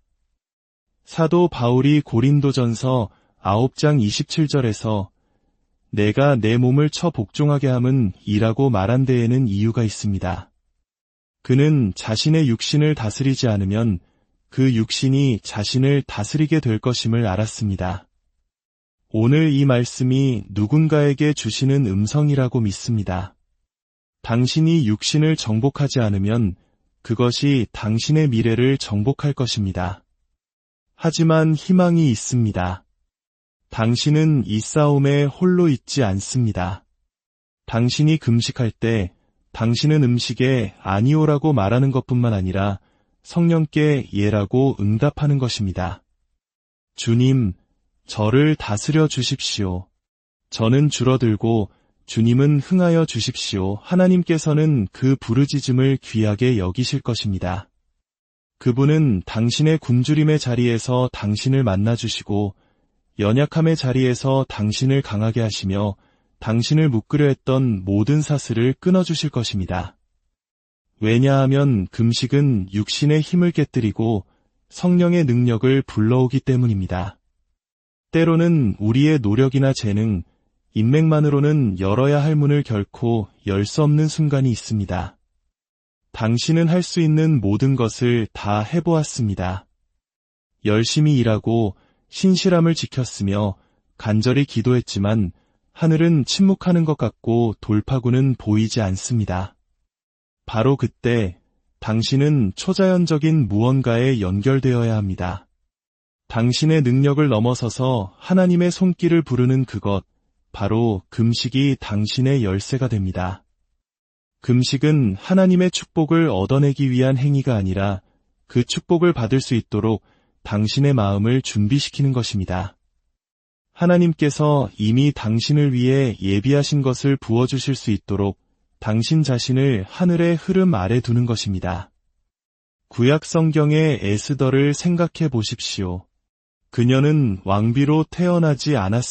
사도 바울이 고린도전서 9장 27절에서 내가 내 몸을 쳐 복종하게 함은 이라고 말한 데에는 이유가 있습니다. 그는 자신의 육신을 다스리지 않으면 그 육신이 자신을 다스리게 될 것임을 알았습니다. 오늘 이 말씀이 누군가에게 주시는 음성이라고 믿습니다. 당신이 육신을 정복하지 않으면 그것이 당신의 미래를 정복할 것입니다. 하지만 희망이 있습니다. 당신은 이 싸움에 홀로 있지 않습니다. 당신이 금식할 때 당신은 음식에 아니오라고 말하는 것뿐만 아니라 성령께 예라고 응답하는 것입니다. 주님, 저를 다스려 주십시오. 저는 줄어들고 주님은 흥하여 주십시오. 하나님께서는 그 부르짖음을 귀하게 여기실 것입니다. 그분은 당신의 굶주림의 자리에서 당신을 만나주시고 연약함의 자리에서 당신을 강하게 하시며 당신을 묶으려 했던 모든 사슬을 끊어주실 것입니다. 왜냐하면 금식은 육신의 힘을 깨뜨리고 성령의 능력을 불러오기 때문입니다. 때로는 우리의 노력이나 재능, 인맥만으로는 열어야 할 문을 결코 열 수 없는 순간이 있습니다. 당신은 할 수 있는 모든 것을 다 해보았습니다. 열심히 일하고 신실함을 지켰으며 간절히 기도했지만 하늘은 침묵하는 것 같고 돌파구는 보이지 않습니다. 바로 그때 당신은 초자연적인 무언가에 연결되어야 합니다. 당신의 능력을 넘어서서 하나님의 손길을 부르는 그것, 바로 금식이 당신의 열쇠가 됩니다. 금식은 하나님의 축복을 얻어내기 위한 행위가 아니라 그 축복을 받을 수 있도록 당신의 마음을 준비시키는 것입니다. 하나님께서 이미 당신을 위해 예비하신 것을 부어주실 수 있도록 당신 자신을 하늘의 흐름 아래 두는 것입니다. 구약 성경의 에스더를 생각해 보십시오. 그녀는 왕비로 태어나지 않았습니다.